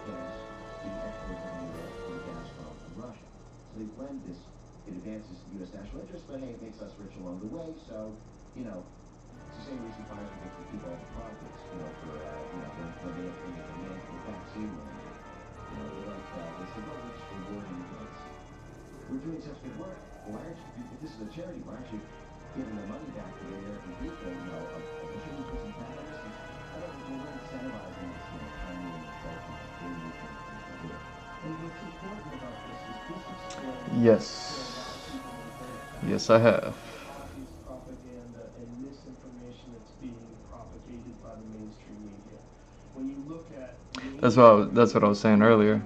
gas being exported to the U.S. from gas from Russia. So they blend this. It advances the U.S. national interest, but hey, it makes us rich along the way. So, you know, it's the same reason Pfizer gets to keep all the profits. You know, for when they have the demand for the vaccine mandate. You know, they say, well, we're just rewarding kids. We're doing such good work. Why aren't you? If this is a charity, why aren't you giving the money back to the American people? You know, shouldn't you put some cap on this? I don't know. We're incentivizing this, tiny indulgence of doing these things to do it. And what's important about this is this explains Yes. Yes, I have. this propaganda and misinformation that's being propagated by the mainstream media. When you look at That's what I was saying earlier.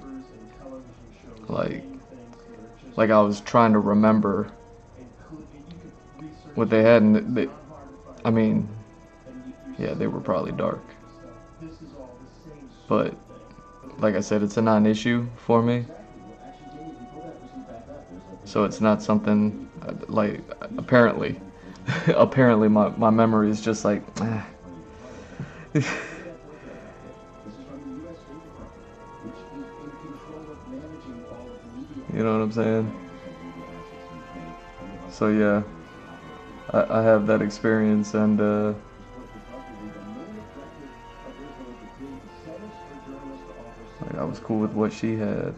Like I was trying to remember what they had, and I mean, yeah, they were probably dark. But like I said, it's a non-issue for me. So it's not something like apparently apparently my memory is just like you know what I'm saying? So yeah, I have that experience, and like, I was cool with what she had.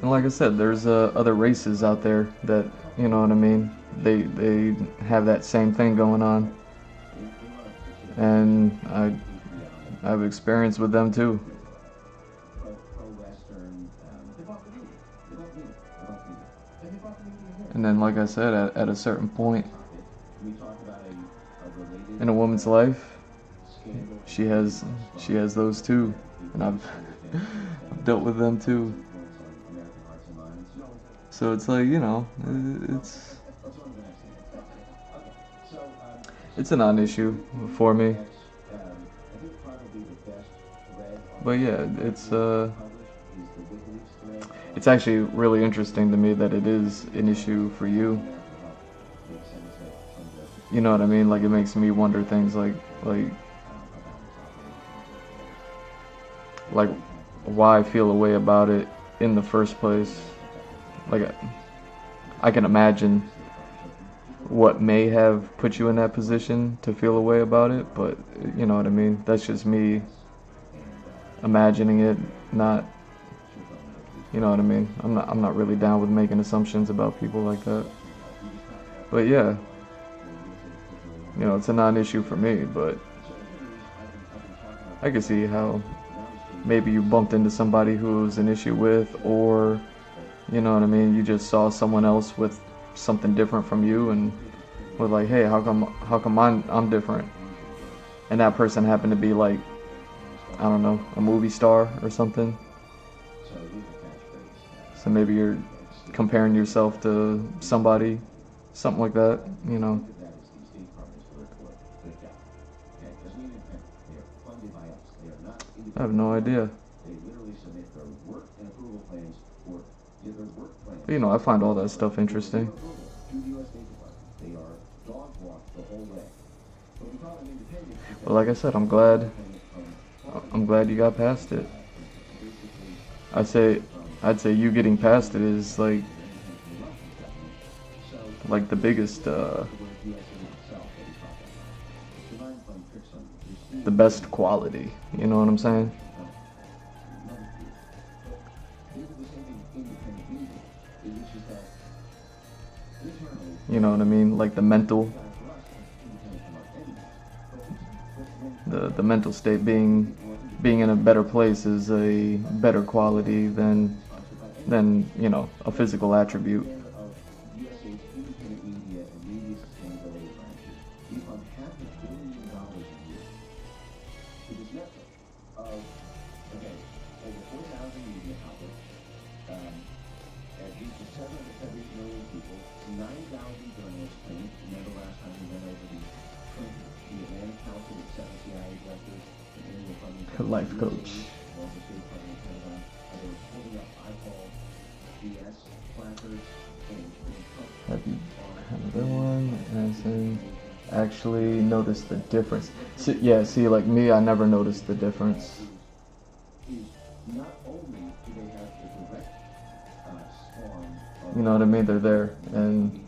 And like I said, there's other races out there that, you know what I mean, they have that same thing going on, and I've experienced with them too. And then, like I said, at a certain point in a woman's life, she has those too, and I've dealt with them too. So it's like, you know, it's a non-issue for me. But yeah, it's actually really interesting to me that it is an issue for you. You know what I mean? Like, it makes me wonder things like why I feel a way about it in the first place. Like, I can imagine what may have put you in that position to feel a way about it, but you know what I mean? That's just me imagining it, not, you know what I mean? I'm not really down with making assumptions about people like that. But yeah, you know, it's a non-issue for me, but I can see how maybe you bumped into somebody who it was an issue with, or, you know what I mean, you just saw someone else with something different from you and were like, hey, how come I'm different? And that person happened to be like, I don't know, a movie star or something. So maybe you're comparing yourself to somebody, something like that, you know. I have no idea. But, you know, I find all that stuff interesting. But like I said, I'm glad you got past it. I'd say you getting past it is like the biggest, the best quality. You know what I'm saying? You know what I mean? Like the mental state being in a better place is a better quality than you know, a physical attribute. Life coach. Happy another one. And then actually notice the difference. See, yeah, see, like me, I never noticed the difference. You know what I mean? They're there, and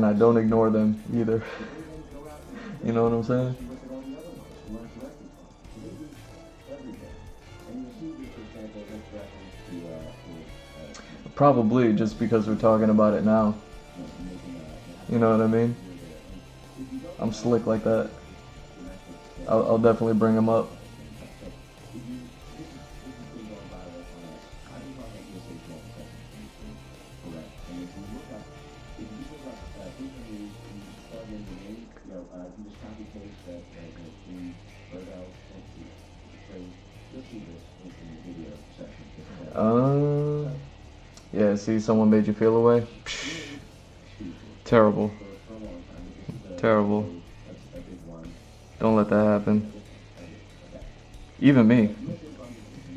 I don't ignore them either. You know what I'm saying? Probably just because we're talking about it now. You know what I mean? I'm slick like that. I'll definitely bring them up. Yeah, see, someone made you feel away? Psh, terrible. Terrible. Don't let that happen. Even me.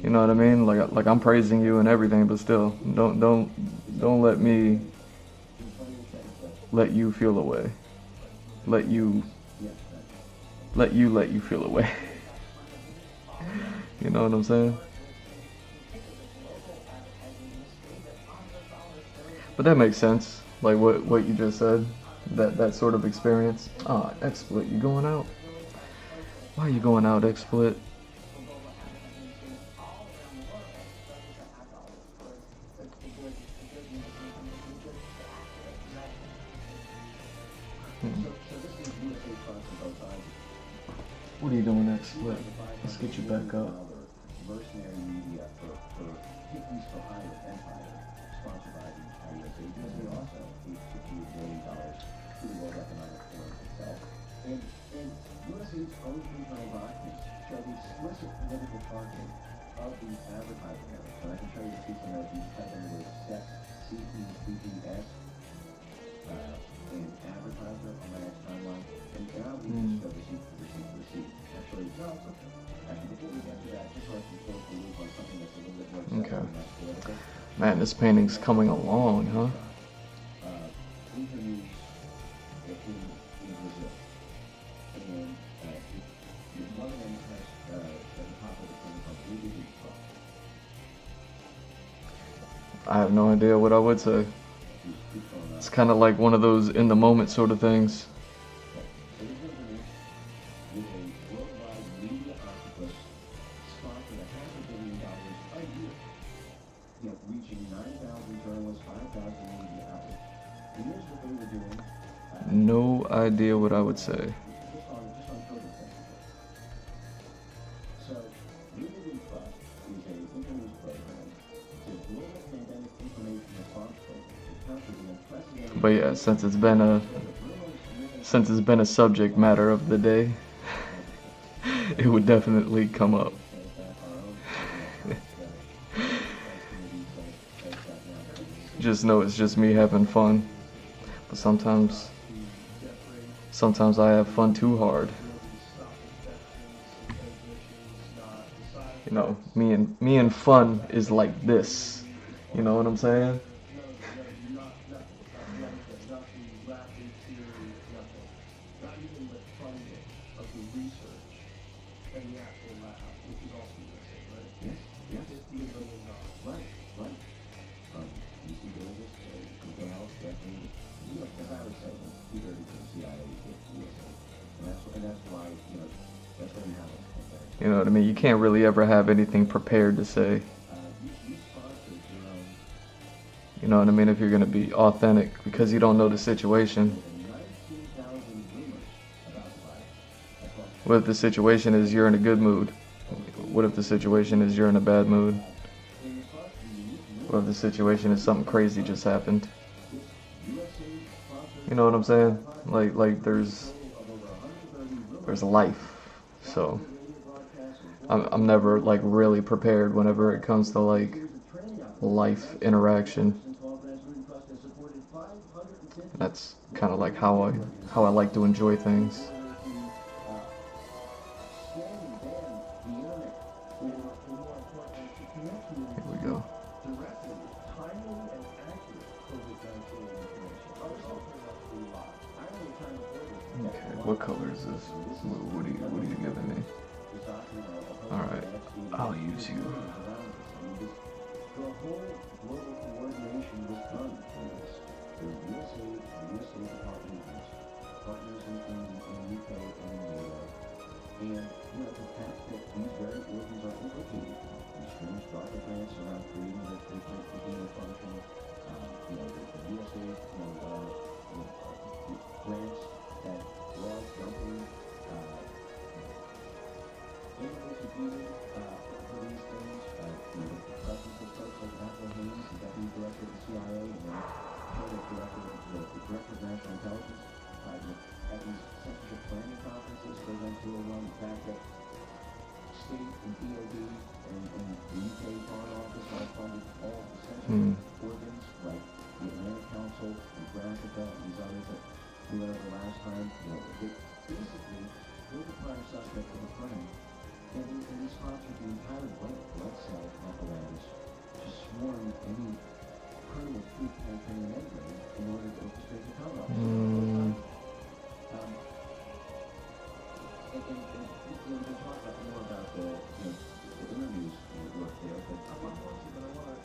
You know what I mean? Like I'm praising you and everything, but still, don't let me let you feel away. Let you feel away. You know what I'm saying? But that makes sense, like what you just said, that sort of experience. Ah, XSplit, you going out? Why are you going out, XSplit? What are you doing, XSplit? Let's get you back up. Mercenary media for Hickeys for Hire Empire, sponsored by the AGEX. They also gave $58 million to the World Economic Forum itself. And USA's own internal documents show the explicit political targeting of these advertising efforts. And I can show you the piece of note. You type in the word sex, CEPES, and advertiser on my next timeline. And now we just show the receipt. Actually, no, it's okay. Before we get to that, just so I can close the loop on something that's a little bit more political. Man, this painting's coming along, huh? Interviews in Brazil. And your mother has at the top of the thing called I have no idea what I would say. It's kind of like one of those in the moment sort of things. No idea what I would say. But yeah, since it's been a subject matter of the day, it would definitely come up. Just know it's just me having fun. But sometimes I have fun too hard. You know, me and fun is like this. You know what I'm saying? You know what I mean? You can't really ever have anything prepared to say. You know what I mean? If you're going to be authentic, because you don't know the situation. What if the situation is you're in a good mood? What if the situation is you're in a bad mood? What if the situation is something crazy just happened? You know what I'm saying? Like there's life. So I'm never like really prepared whenever it comes to like life interaction. That's kind of like how I like to enjoy things. Here we go. directly with timely and accurate COVID-19 information. Others alternatively lie. I only time before Okay, what color is this? What are you giving me? Alright, I'll use you. The whole global coordination was done for this. The USA Department of partners in UK and in Europe. And, you know, the fact that these very organs are implicated. These streams got the grants around creating the gain function. You know, the USA, grants that laws dumping, instituted for these things. You know, the presence of folks like Apple Haynes, the deputy director of the CIA, and then the director of national intelligence. At these censorship planning conferences, they went through the fact that state and DOD and the UK Foreign Office all funded all the censorship organs, like the Atlantic Council and for Africa and these others that we went over last time. You know, basically, we're the prime suspect of a crime. And we sponsored the entire white blood cell apparatus to swarm any criminal truth campaign membrane in order to orchestrate the cover-up. And we can talk more about the interviews that work there, but one more thing that I want to,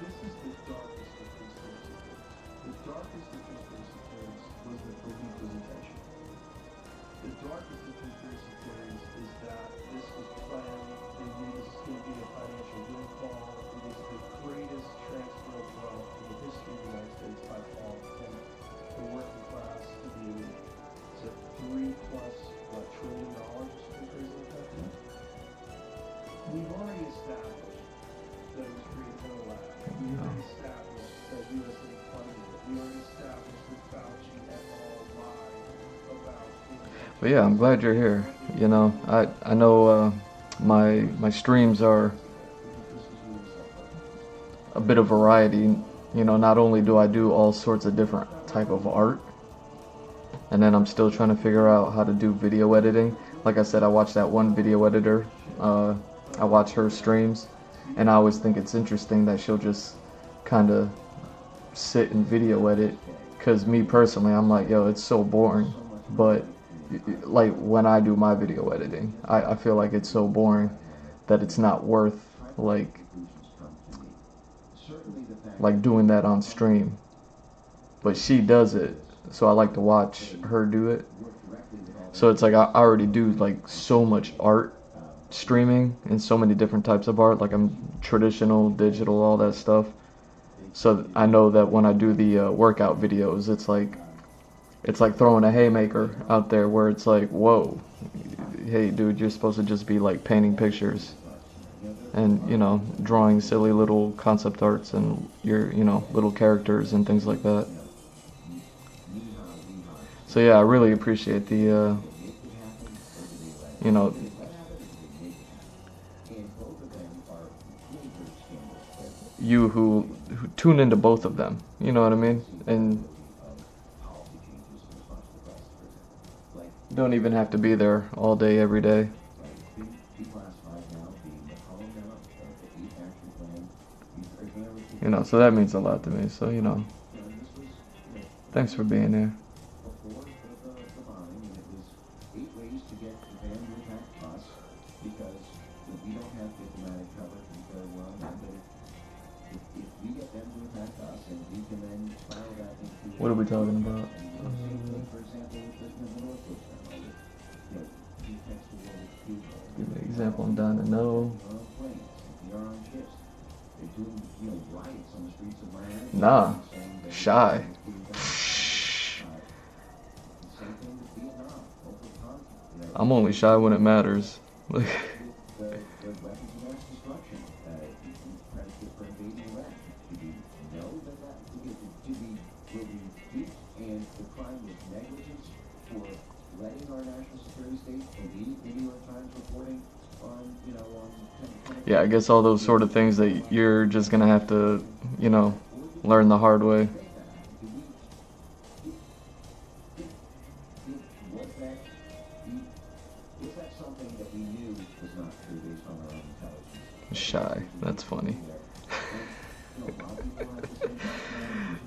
this is the darkest of conspiracy theories. The darkest of conspiracy theories was that the leak was intentional. The darkest of conspiracy theories is that this was planned, they knew this was going to be a financial windfall, it was the greatest transfer of wealth in the history of the United States by far, from the working class to the elite. It's a $3+ trillion or something crazy like that. We've already established that it was created in a lab. We already established that USA funded it. We already established that Fauci et al. Lied about it. But yeah, I'm glad you're here. You know, I know my streams are a bit of variety. You know, not only do I do all sorts of different type of art, and then I'm still trying to figure out how to do video editing. Like I said, I watch that one video editor. I watch her streams, and I always think it's interesting that she'll just kind of sit and video edit. Cause me personally, I'm like, yo, it's so boring. But like when I do my video editing, I feel like it's so boring that it's not worth like doing that on stream. But she does it, so I like to watch her do it. So it's like I already do like so much art streaming and so many different types of art. Like I'm traditional, digital, all that stuff. So I know that when I do the workout videos, it's like throwing a haymaker out there where it's like, whoa, hey dude, you're supposed to just be like painting pictures and, you know, drawing silly little concept arts and your, you know, little characters and things like that. So yeah, I really appreciate the, you know, you who tune into both of them, you know what I mean? And don't even have to be there all day, every day. You know, so that means a lot to me. So, you know, thanks for being here. What are we talking about? Give me an example I'm dying to know. Nah, shy. I'm only shy when it matters. Yeah, I guess all those sort of things that you're just gonna have to, you know, learn the hard way. Shy. That's funny.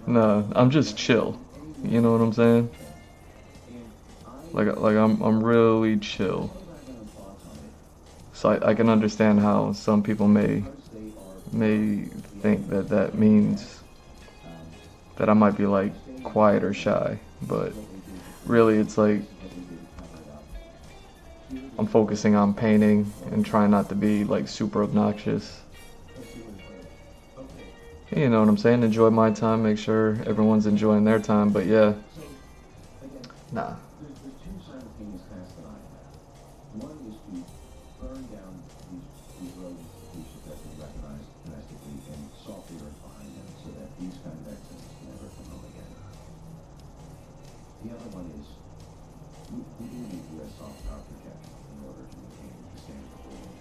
No, I'm just chill. You know what I'm saying? Like I'm really chill. So I can understand how some people may think that that means that I might be like quiet or shy, but really it's like I'm focusing on painting and trying not to be like super obnoxious. You know what I'm saying? Enjoy my time, make sure everyone's enjoying their time, but yeah. Nah. There's two simultaneous tasks that I have. One is to burn down these road institutions that we recognize domestically and salt the earth behind them so that these kind of excesses never come home again. The other one is we do need U.S. soft power protection in order to maintain the standard of living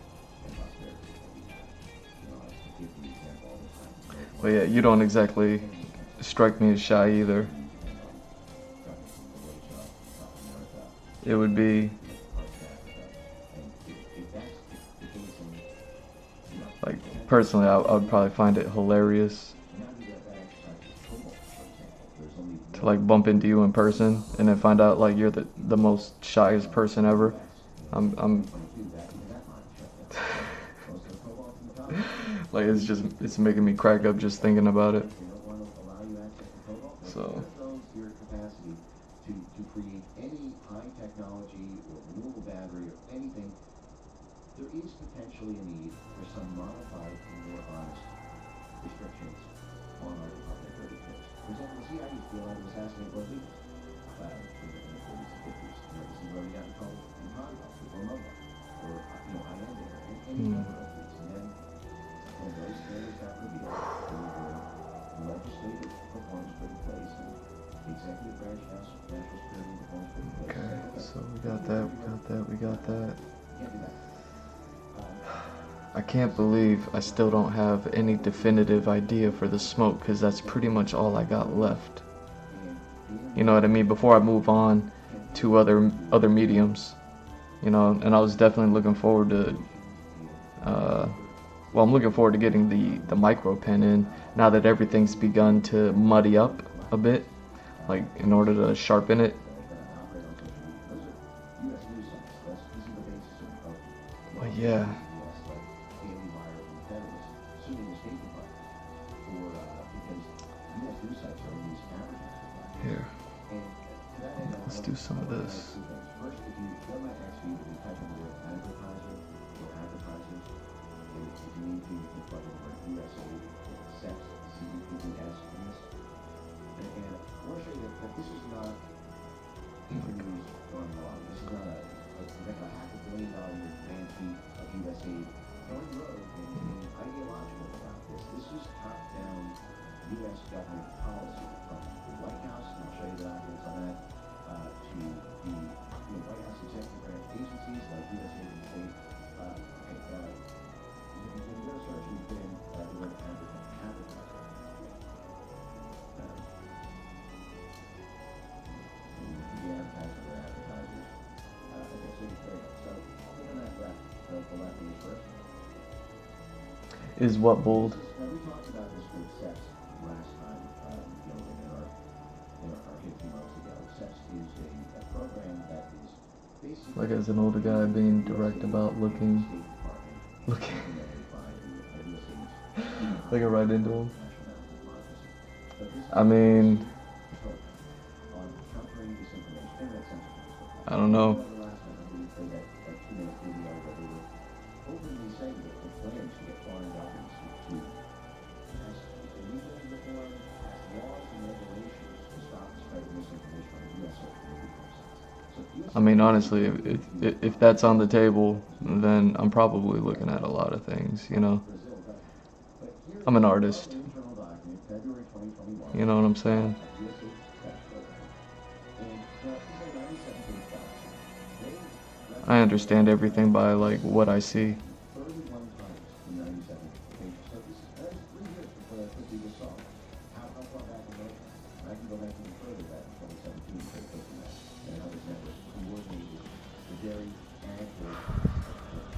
and prosperity that we have. You know, I give the example all the time. But yeah, you don't exactly strike me as shy either. It would be like, personally, I would probably find it hilarious to like bump into you in person and then find out like you're the most shyest person ever. I'm like, it's making me crack up just thinking about it. So to create any high technology or renewable battery or anything, there is potentially a need for some modified and more honest restrictions on our Department of Affairs. For example, see how you feel out of assassinate both leaders in the 40s and 50s. You know, this is where we got in trouble in Congo, with Romoba, or, Allende, or any number of these. And then, when those standards got revealed, there were legislative reforms put in place, and the executive branch has national security reforms put in place. okay, so we got that. I can't believe I still don't have any definitive idea for the smoke, because that's pretty much all I got left. You know what I mean? Before I move on to other mediums, you know, and I was definitely looking forward to, I'm looking forward to getting the micro pen in now that everything's begun to muddy up a bit, like in order to sharpen it. But yeah. Here. Let's do some of this. First, if you go my X feed, you type in the word advertiser or advertisers, and if you need to, you can plug in the word USA, sex, CEPS in this. And I want to show you that this is not news going wrong. This is not like a $500 million man feet of USA going rogue and being ideological about this. This is top-down U.S. government policy from the White House, and I'll show you the documents on that, to the White House executive branch agencies like USA and State. If you do a search, you put in the word advertiser. The advertiser or advertisers. Okay, so there you go. So click on that left, the left page first. Is what bold? Now we talked about this with sex last time, in our 15 months ago. Sex is a program that is basically Like as an older guy being direct about looking looking right into him. I mean, I don't know. I mean, honestly, if that's on the table, then I'm probably looking at a lot of things, you know. I'm an artist. You know what I'm saying? I understand everything by, like, what I see.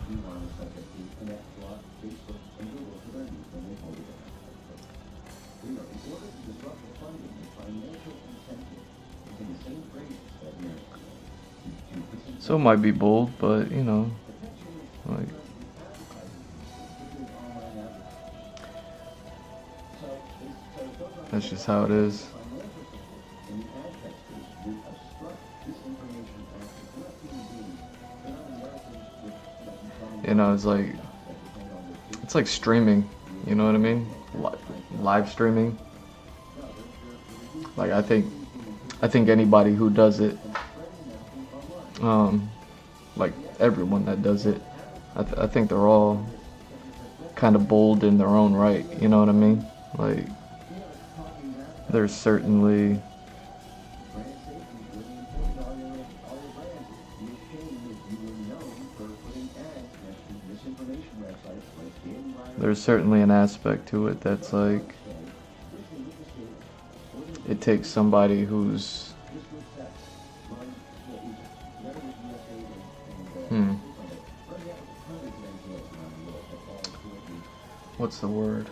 being on the subject to connect block Facebook and Google to their news when they hold it in. In order to disrupt the funding and financial incentive is in the same phrases that Americans So it might be bold, but you know, like that's just how it is. You know, it's like streaming, you know what I mean? Live streaming. Like I think anybody who does it, like everyone that does it, I think they're all kind of bold in their own right, you know what I mean? Like there's certainly an aspect to it that's like it takes somebody who's what's the word?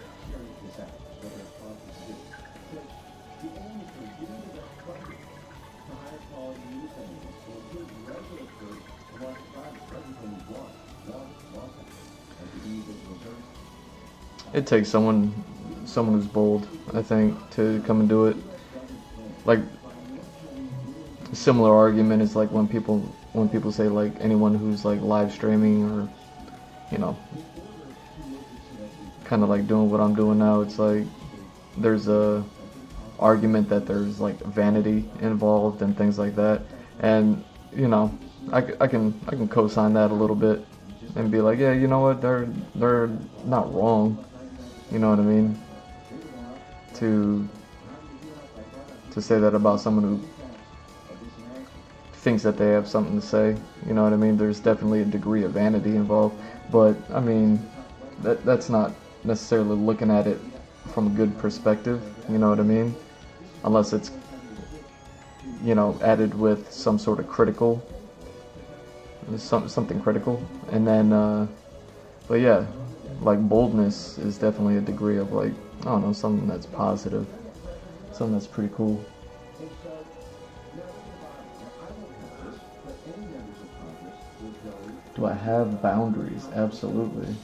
It takes someone who's bold, I think, to come and do it. Like a similar argument is like when people say like anyone who's like live streaming or, you know, kind of like doing what I'm doing now. It's like there's a argument that there's like vanity involved and things like that, and you know, I can co-sign that a little bit and be like, yeah, you know what, they're not wrong. You know what I mean? To say that about someone who thinks that they have something to say, you know what I mean? There's definitely a degree of vanity involved, but I mean, that's not necessarily looking at it from a good perspective, you know what I mean? Unless it's, you know, added with some sort of critical, something critical, and then, but yeah. Like boldness is definitely a degree of like, I don't know, something that's positive, something that's pretty cool. Do I have boundaries? Absolutely.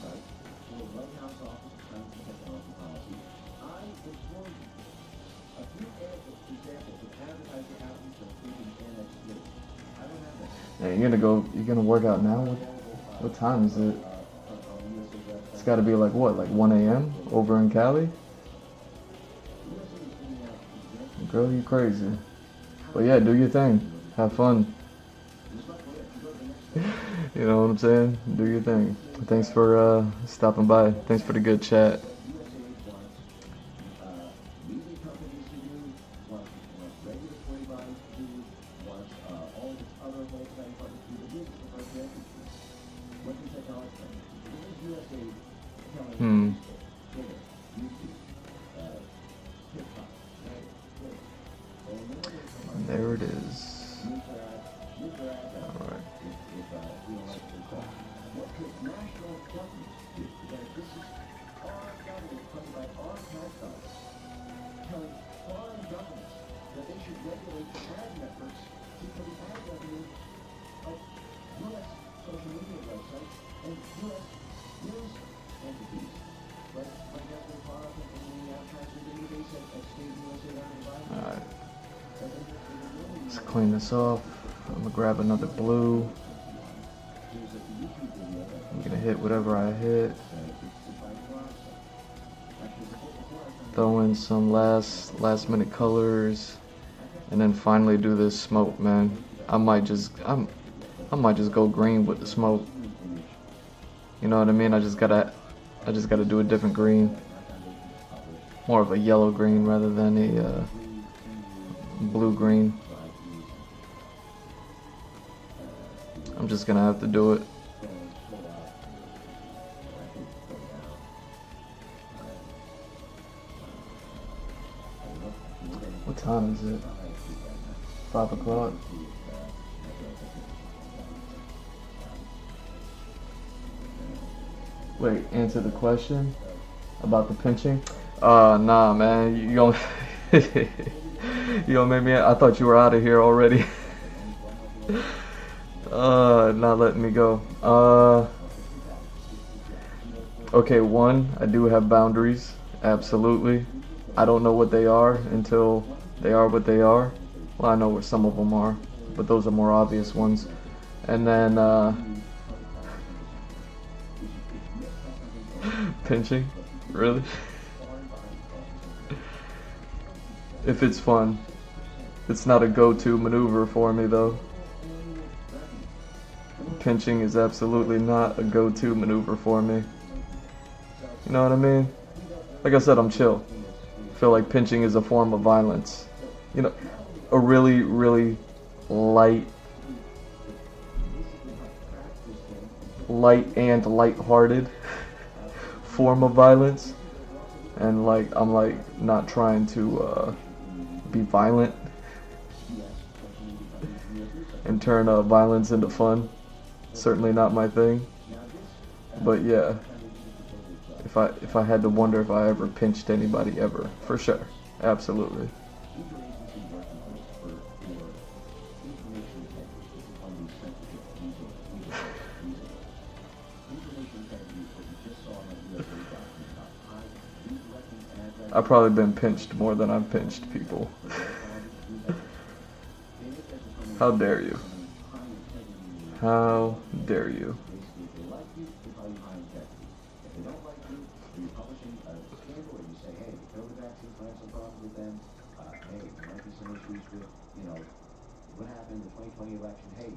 Yeah, you're gonna work out now? What time is it? It's got to be like what, like 1 a.m. over in Cali? Girl, you crazy. But yeah, do your thing. Have fun. You know what I'm saying? Do your thing. Thanks for stopping by. Thanks for the good chat. There it is. Alright. Alright. Let's clean this off. I'm gonna grab another blue. I'm gonna hit whatever I hit. Throw in some last minute colors, and then finally do this smoke, man. I might just go green with the smoke. You know what I mean? I just gotta do a different green. More of a yellow green rather than a blue green. I'm just gonna have to do it. What time is it? 5 o'clock? Wait, answer the question about the pinching? Nah, man. You don't. You don't make me. I thought you were out of here already. Not letting me go. Okay, one, I do have boundaries. Absolutely. I don't know what they are until they are what they are. Well, I know what some of them are, but those are more obvious ones. And then, pinching? Really? If it's fun. It's not a go-to maneuver for me, though. Pinching is absolutely not a go-to maneuver for me. You know what I mean? Like I said, I'm chill. I feel like pinching is a form of violence. You know, a really, really light and lighthearted form of violence. And like, I'm like not trying to be violent and turn violence into fun. Certainly not my thing. But yeah, if I had to wonder if I ever pinched anybody ever, for sure, absolutely. I've probably been pinched more than I've pinched people. How dare you? How dare you? What happened in the 2020 election? Hey,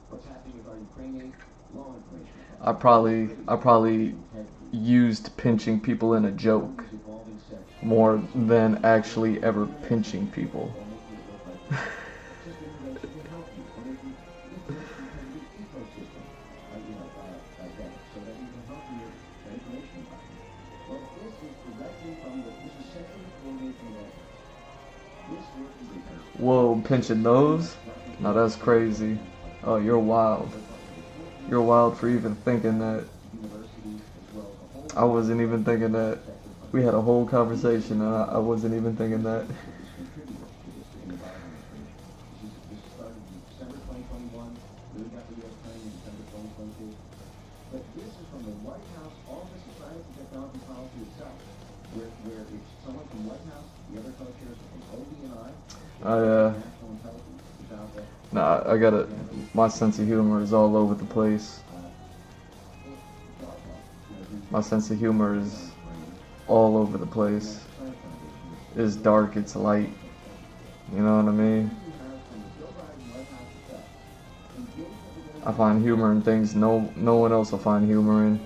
what's happening with our Ukrainian law information? I probably used pinching people in a joke more than actually ever pinching people. Whoa, pinching those? No, that's crazy. Oh, you're wild. You're wild for even thinking that. I wasn't even thinking that. We had a whole conversation and I wasn't even thinking that. But this is from the White House Office of Science and Technology Policy itself, where it's someone from the White House, the other co-chairs from ODNI, National Intelligence is out there. Nah, I got it. My sense of humor is all over the place. My sense of humor is all over the place. It's dark, it's light. You know what I mean? I find humor in things no one else will find humor in.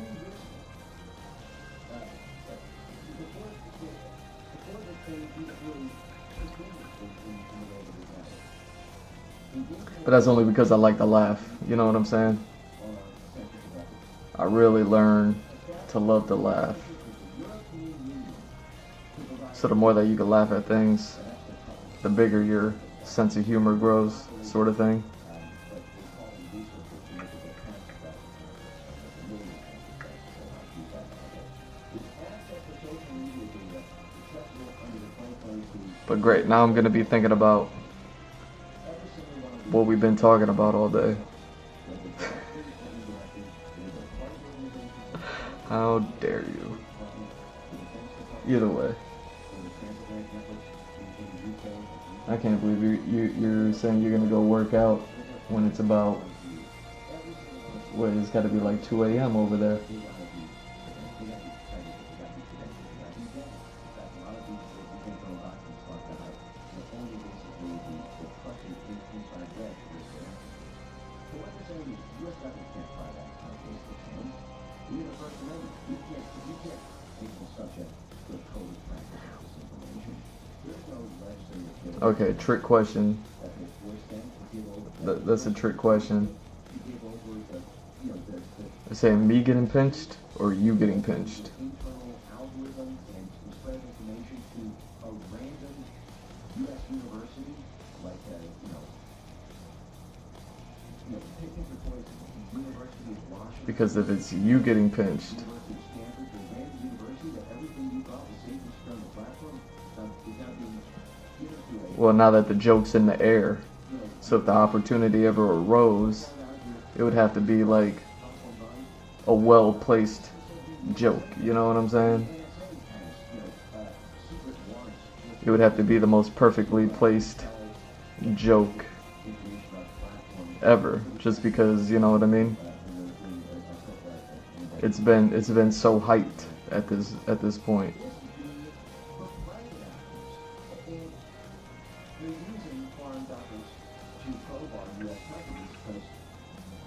But that's only because I like to laugh. You know what I'm saying? I really learned to love to laugh. So the more that you can laugh at things, the bigger your sense of humor grows, sort of thing. But great, now I'm going to be thinking about what we've been talking about all day. How dare you? Either way. I can't believe you're saying you're going to go work out when it's about, wait, it's got to be like 2 a.m. over there. Okay, trick question. That's a trick question. Is saying me getting pinched or you getting pinched? you know, picking for choice, University of Washington, Because if it's you getting pinched, University of Stanford, or Rand University, that everything you thought was safe and secure on the platform is now being given to a, well, now that the joke's in the air, so if the opportunity ever arose, it would have to be like a well-placed joke, you know what I'm saying? It would have to be the most perfectly placed joke ever, just because, you know what I mean? It's been so hyped at this point. They're using foreign doctors to probe on U.S. companies because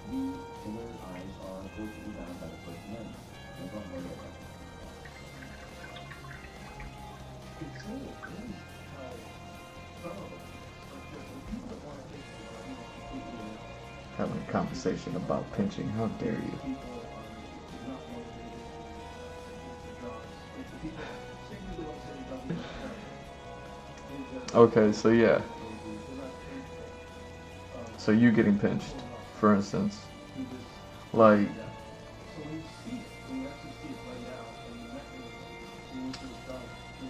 we, in their eyes, are unfortunately bound by the First Amendment. And don't worry about that. It's so amazing how some of us are just the people that want to take the money completely Having a conversation about pinching, how dare you? people are not motivated to drugs. Like the people, say we don't say it doesn't matter. Okay, so yeah. So you getting pinched, for instance. Like, So when you see it, when you actually see it play out, and the mechanism, when you see it done,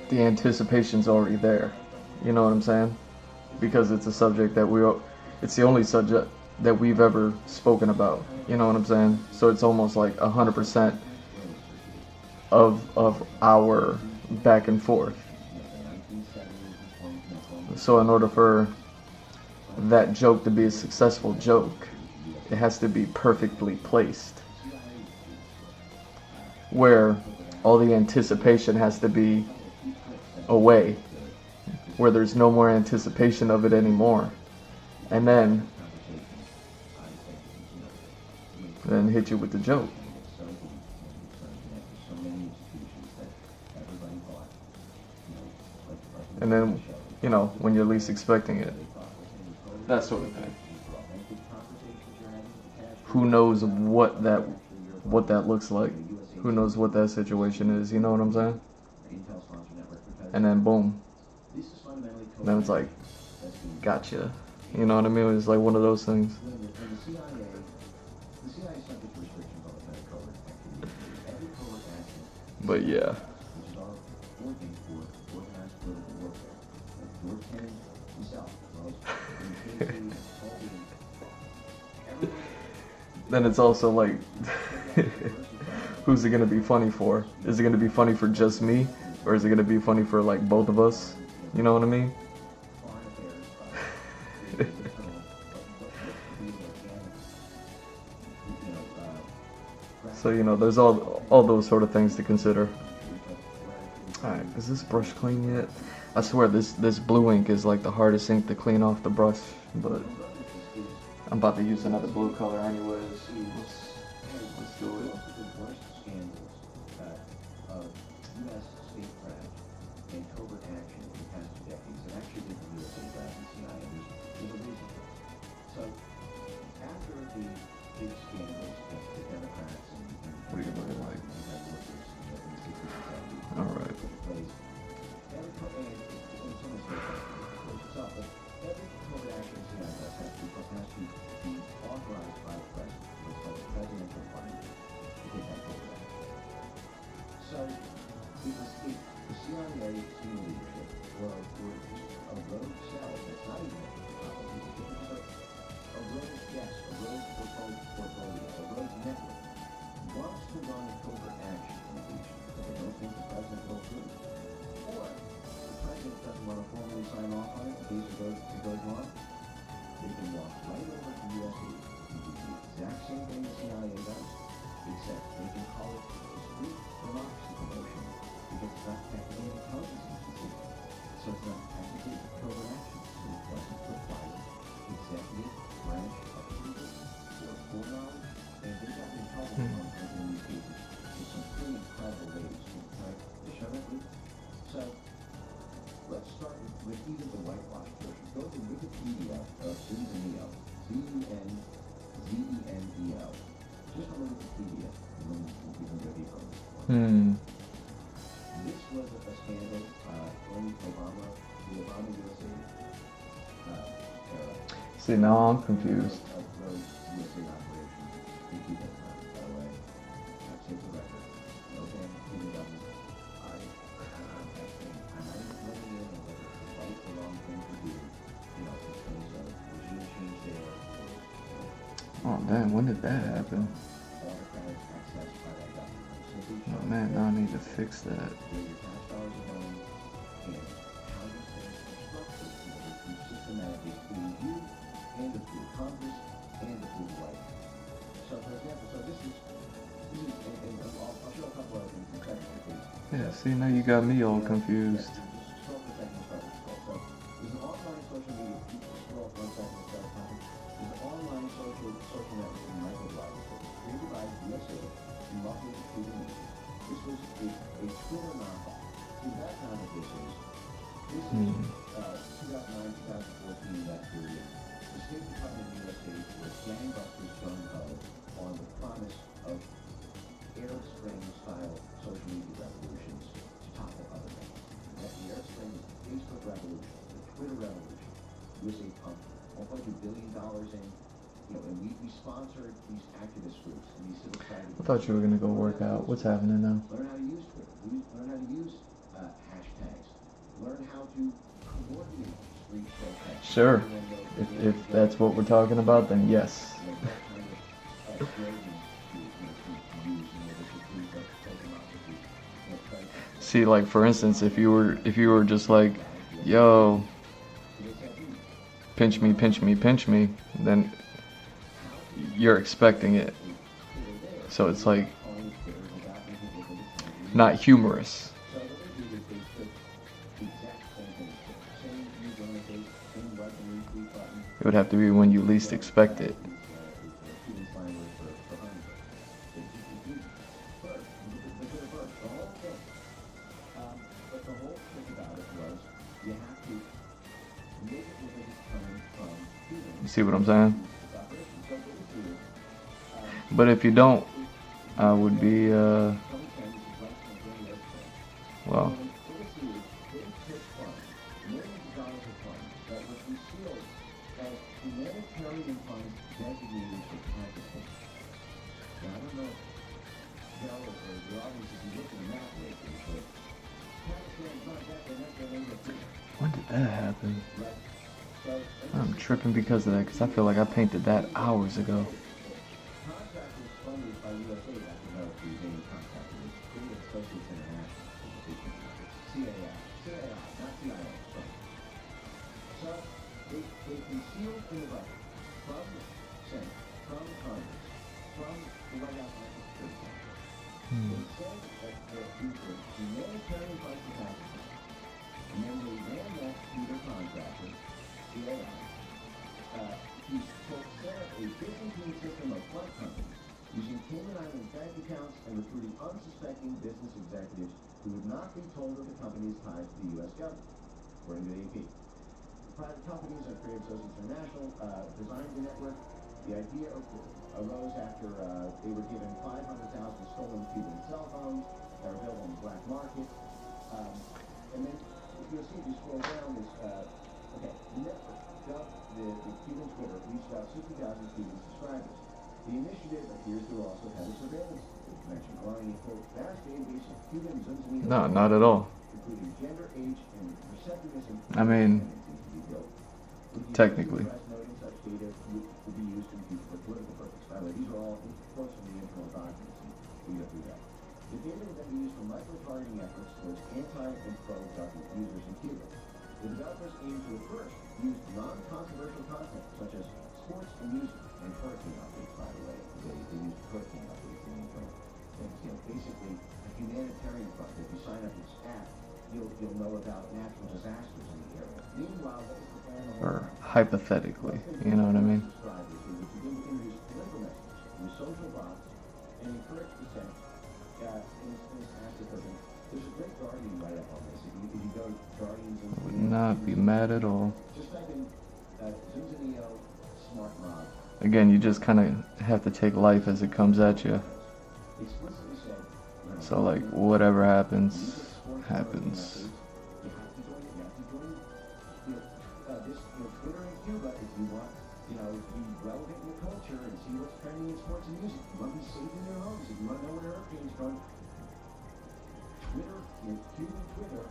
the anticipation's already there. You know what I'm saying? Because it's a subject that it's the only subject that we've ever spoken about. You know what I'm saying? So it's almost like 100% of our back and forth. So in order for that joke to be a successful joke, it has to be perfectly placed. Where all the anticipation has to be away. Where there's no more anticipation of it anymore. And then hit you with the joke. And then, you know, when you're least expecting it. That sort of thing. Who knows what that looks like? Who knows what that situation is? You know what I'm saying? And then boom. Then it's like, gotcha. You know what I mean? It's like one of those things. But yeah. Then it's also like, who's it gonna be funny for? Is it gonna be funny for just me? Or is it gonna be funny for like both of us? You know what I mean? So, you know, there's all those sort of things to consider. Alright, is this brush clean yet? I swear this blue ink is like the hardest ink to clean off the brush, but I'm about to use another blue color anyways. Let's do it. What are you looking like? Alright. So, it was the CIA senior leadership were a rogue cell that's not even a rogue guest, a rogue portfolio, a rogue network, wants to run a covert action in the region, but they don't think the president will approve. Or, the president doesn't want to formally sign off on it in case it goes wrong. They can walk right over to USC and do the exact same thing the CIA does, except they can call it discreet democracy promotion because it's not technically an intelligence agency, so it's not technically a covert action, so it doesn't require executive branch approval or foreknowledge, and they got in trouble in these cases with some pretty incredible ways to shove it with. So, let's start with even the whitewash portion. Go to Wikipedia of Zenzenio, Z-E-N-Z-E-N-E-L. Just on Wikipedia, and then we can go deeper on this one. This was a scandal when the Obama USA era. See, now I'm confused. Of rogue Oh, damn, when did that happen? autocratic access by that government. Simply Oh, showing man, now I need to fix that. where your tax dollars are going and how these things are structured in order to systematically fool you and to fool Congress and to fool the White House. So, for example, and I'll show a couple other things in a second because Yeah, see, now you got me all confused. just scroll for a second and start with scroll. So, there's an online social media, scroll for a second and start talking. There's an online social network in microblogging created by USA and roughly distributed media. This was a Twitter knockoff. The background of this is 2009, 2014, that period. The State Department of the USA was gangbusters gung-ho on the promise of Arab Spring-style social media revolutions to topple other nations. That the Arab Spring was the Facebook revolution, the Twitter revolution. USA pumped $1.2 billion in, and we sponsored these activist groups and these civil society groups. I thought you were gonna go work out. What's happening now? Learn how to use Twitter. Learn how to use hashtags. Learn how to coordinate street protests. Sure. If that's what we're talking about, then yes. See, like for instance, if you were just like, yo, pinch me, pinch me, pinch me, then you're expecting it. So it's like not humorous. It would have to be when you least expect it. You see what I'm saying? But if you don't, I would be, well. When did that happen? I'm tripping because of that, because I feel like I painted that hours ago. Business executives who would not be told of the company's ties to the U.S. government, according to the AP. Private companies like Creative Associates International designed the network. The idea arose after they were given 500,000 stolen Cuban cell phones that were available on the black market. And then you'll see if you scroll down this, the network dubbed the Cuban Twitter reached out 60,000 Cuban subscribers. The initiative appears to also have a surveillance connection, allowing a quote vast database of Cuban Zunzanito. No, not at all. Including gender, age, and receptiveness. I mean, technically. Such data would be used in future for political purposes. By the way, these are all quotes from the internal documents, and we go through that. The data would then be used for micro-targeting efforts towards anti- and pro-government users in Cuba. The developers aim to at first use non-controversial content such as sports and music and hurricane updates. By the way, they use hurricane updates in internal things. Basically a humanitarian front. If you sign up for this app, you'll know about natural disasters in the area. Meanwhile, what was the plan? Or hypothetically, you know what I mean? Subscribers who would begin to introduce political messages through social bots and encourage dissent in this aspect of it. There's a great Guardian write-up on this. If you go to Guardians and Would not be mad at all. just type in Zunzanito smart mod. Again, you just kind of have to take life as it comes at you. Explicitly said, So like, whatever happens, happens. you have to join this Twitter in Cuba if you want, to be relevant in the culture and see what's trending in sports and music. You want to be safe in your homes. If you want to know where hurricanes from, Twitter, Cuban Twitter,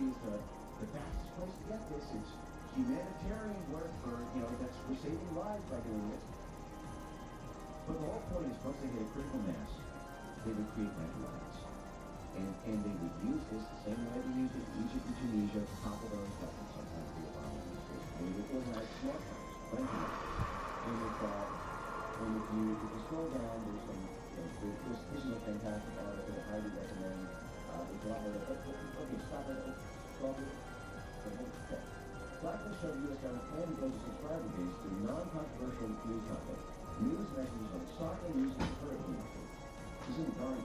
is the fastest place to get this. It's humanitarian work for, we're saving lives by doing this. But the whole point is once they hit a critical mass, they would create microlines. And they would use this the same way they used it in Egypt and Tunisia to topple their own government, sometimes the Obama administration. And they would organize small towns, plenty of them. And if you scroll down, there's some, this is a fantastic article I highly recommend. There's a lot of, okay, stop it. Okay. Blacklists show the U.S. government plan to build a subscriber base through non-controversial news content. News messages on soccer news and hurricane updates. This isn't darn.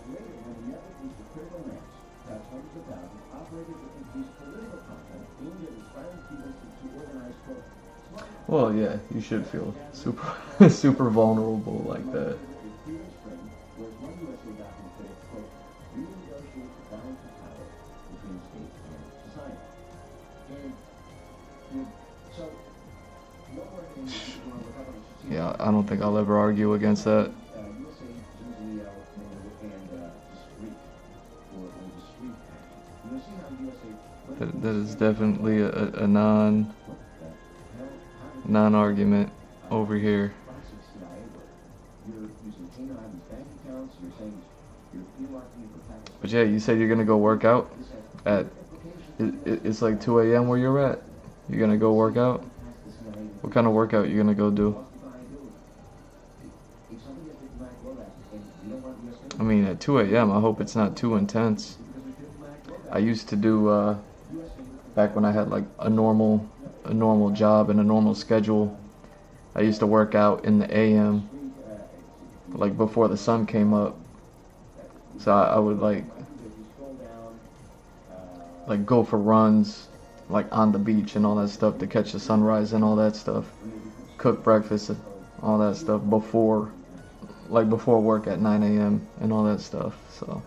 Later, when the network reached a critical mass, perhaps hundreds of thousands, operators would introduce political content aimed at inspiring people to organize, quote, Well, yeah, you should feel super, super vulnerable like that. Yeah, I don't think I'll ever argue against that. That is definitely a non-argument over here. But yeah, you said you're gonna go work out at, it's like 2 a.m. where you're at? You're gonna go work out? What kind of workout you gonna go do? I mean, at 2 a.m. I hope it's not too intense. I used to do, back when I had like a normal job and a normal schedule, I used to work out in the AM, like before the sun came up. So I would like go for runs, like on the beach and all that stuff to catch the sunrise and all that stuff. Cook breakfast and all that stuff before work at 9 a.m. and all that stuff. So,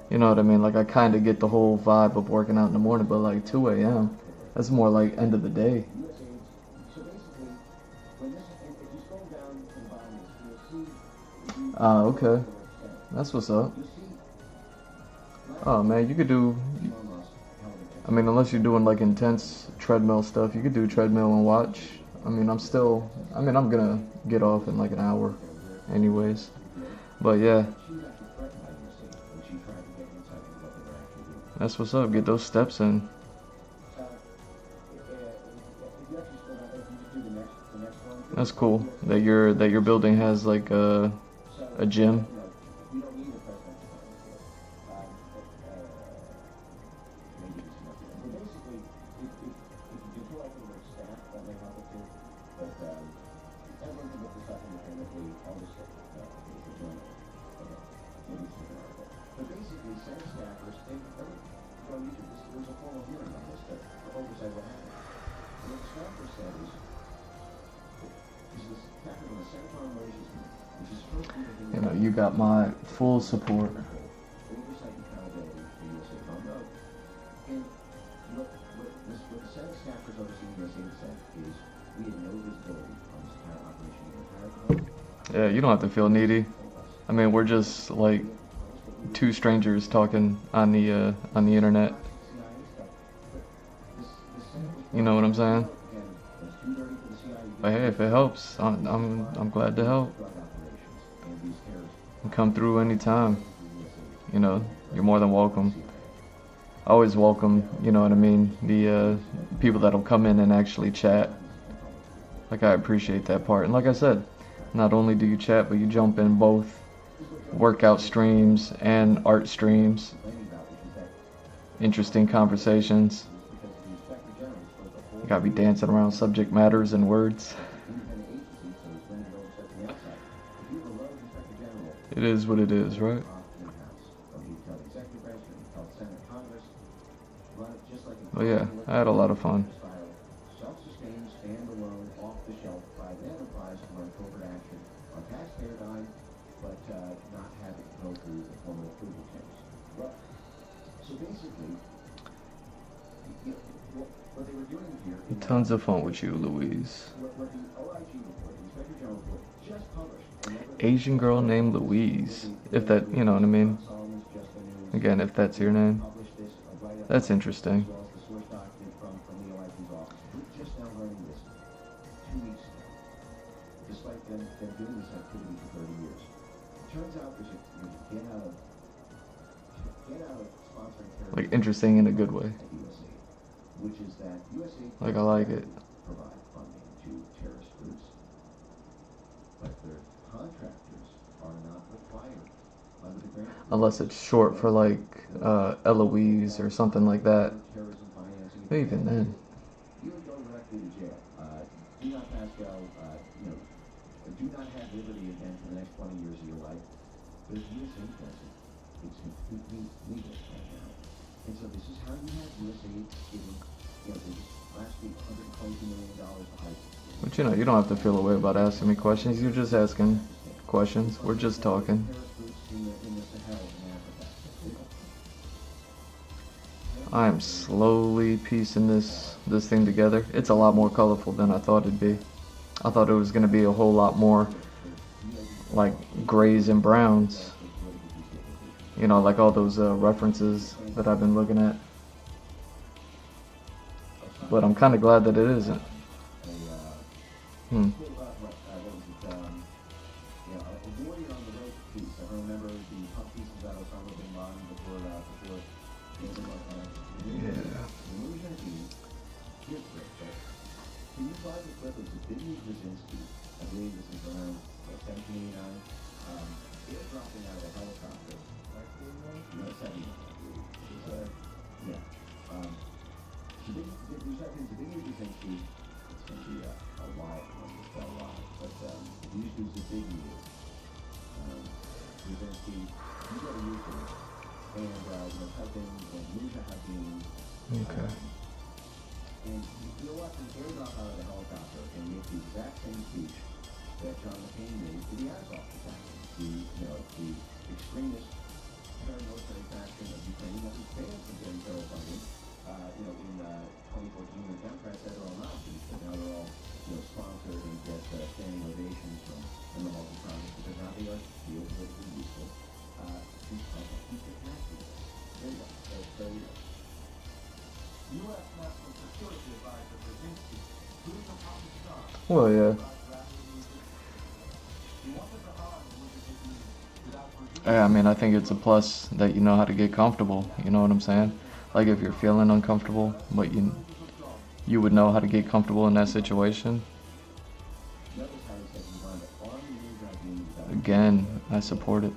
you know what I mean? Like I kind of get the whole vibe of working out in the morning, but like 2 a.m. that's more like end of the day. Okay. That's what's up. Oh man, you could do, I mean, unless you're doing like intense treadmill stuff, you could do treadmill and watch. I mean, I'm gonna get off in like an hour anyways. But yeah. That's what's up, get those steps in. That's cool that your building has like a gym. You know, you got my full support. Yeah, you don't have to feel needy. I mean, we're just like two strangers talking on the internet. You know what I'm saying? But hey, if it helps, I'm glad to help. Come through anytime. You know, you're more than welcome. Always welcome, you know what I mean, the people that'll come in and actually chat. Like, I appreciate that part. And like I said, not only do you chat, but you jump in both workout streams and art streams. Interesting conversations. You gotta be dancing around subject matters and words. It is what it is, right? Well, yeah, I had a lot of fun. Self-sustained, standalone, off-the-shelf private enterprise to run covert action on taxpayer dime, but not have it go through the formal approval channels. Well, so basically, what they were doing here... Tons of fun with you, Louise. What the OIG report, the Inspector General report, just published... Asian girl named Louise. If that, you know what I mean? Again, if that's your name. That's interesting. Despite get out of sponsoring terrorism Like interesting in a good way. at USAID, which is that USAID Like I like it. provide funding to terrorist groups, but their contractors are not required under the grant. Unless it's short for like LOEs or something like that. Terrorism financing. But even then. You would go directly to jail. Do not pass go. Do not have liberty again for the next 20 years of your life. But if USA doesn't, it's completely legal right now. And so this is how you have USA giving, they just last week $122 million to ISIS. But you don't have to feel a way about asking me questions. You're just asking questions. We're just talking. I am slowly piecing this thing together. It's a lot more colorful than I thought it'd be. I thought it was going to be a whole lot more like grays and browns. Like all those references that I've been looking at. But I'm kind of glad that it isn't. Okay. And you'll watch him airdrop out of the helicopter and make the exact same speech that John McCain made to the Azov attackers, the extremist paramilitary faction of Ukraine that was banned from getting federal funding. In 2014, the Democrats said they're all Nazis, but now they're all sponsored and get standing ovations from the local Congress because now they are geopolitically useful. He's a Nazi. There you go. So U.S. National Security Advisor Brzezinski, who is a Pakistan. Well, yeah. Yeah, I mean, I think it's a plus that you know how to get comfortable. You know what I'm saying? Like if you're feeling uncomfortable, but you would know how to get comfortable in that situation. Again, I support it.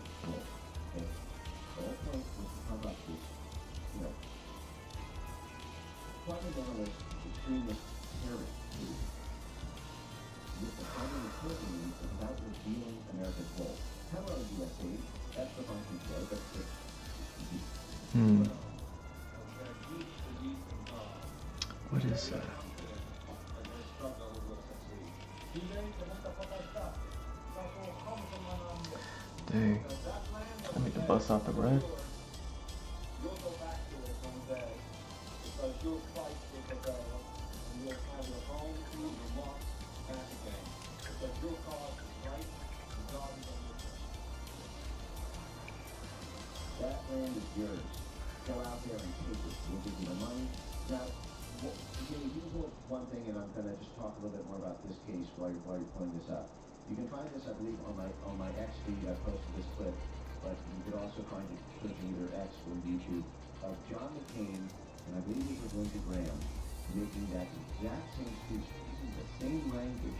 What is that? Dang. I need to bust out the red. That land is yours. Go out there and take it. We'll give you the money. Now, here's one thing, and I'm going to just talk a little bit more about this case while you're pulling this up. You can find this, I believe, on my X feed. I posted this clip, but you could also find it clip in either X or YouTube of John McCain, and I believe it was Lindsey Graham, making that exact same speech, using the same language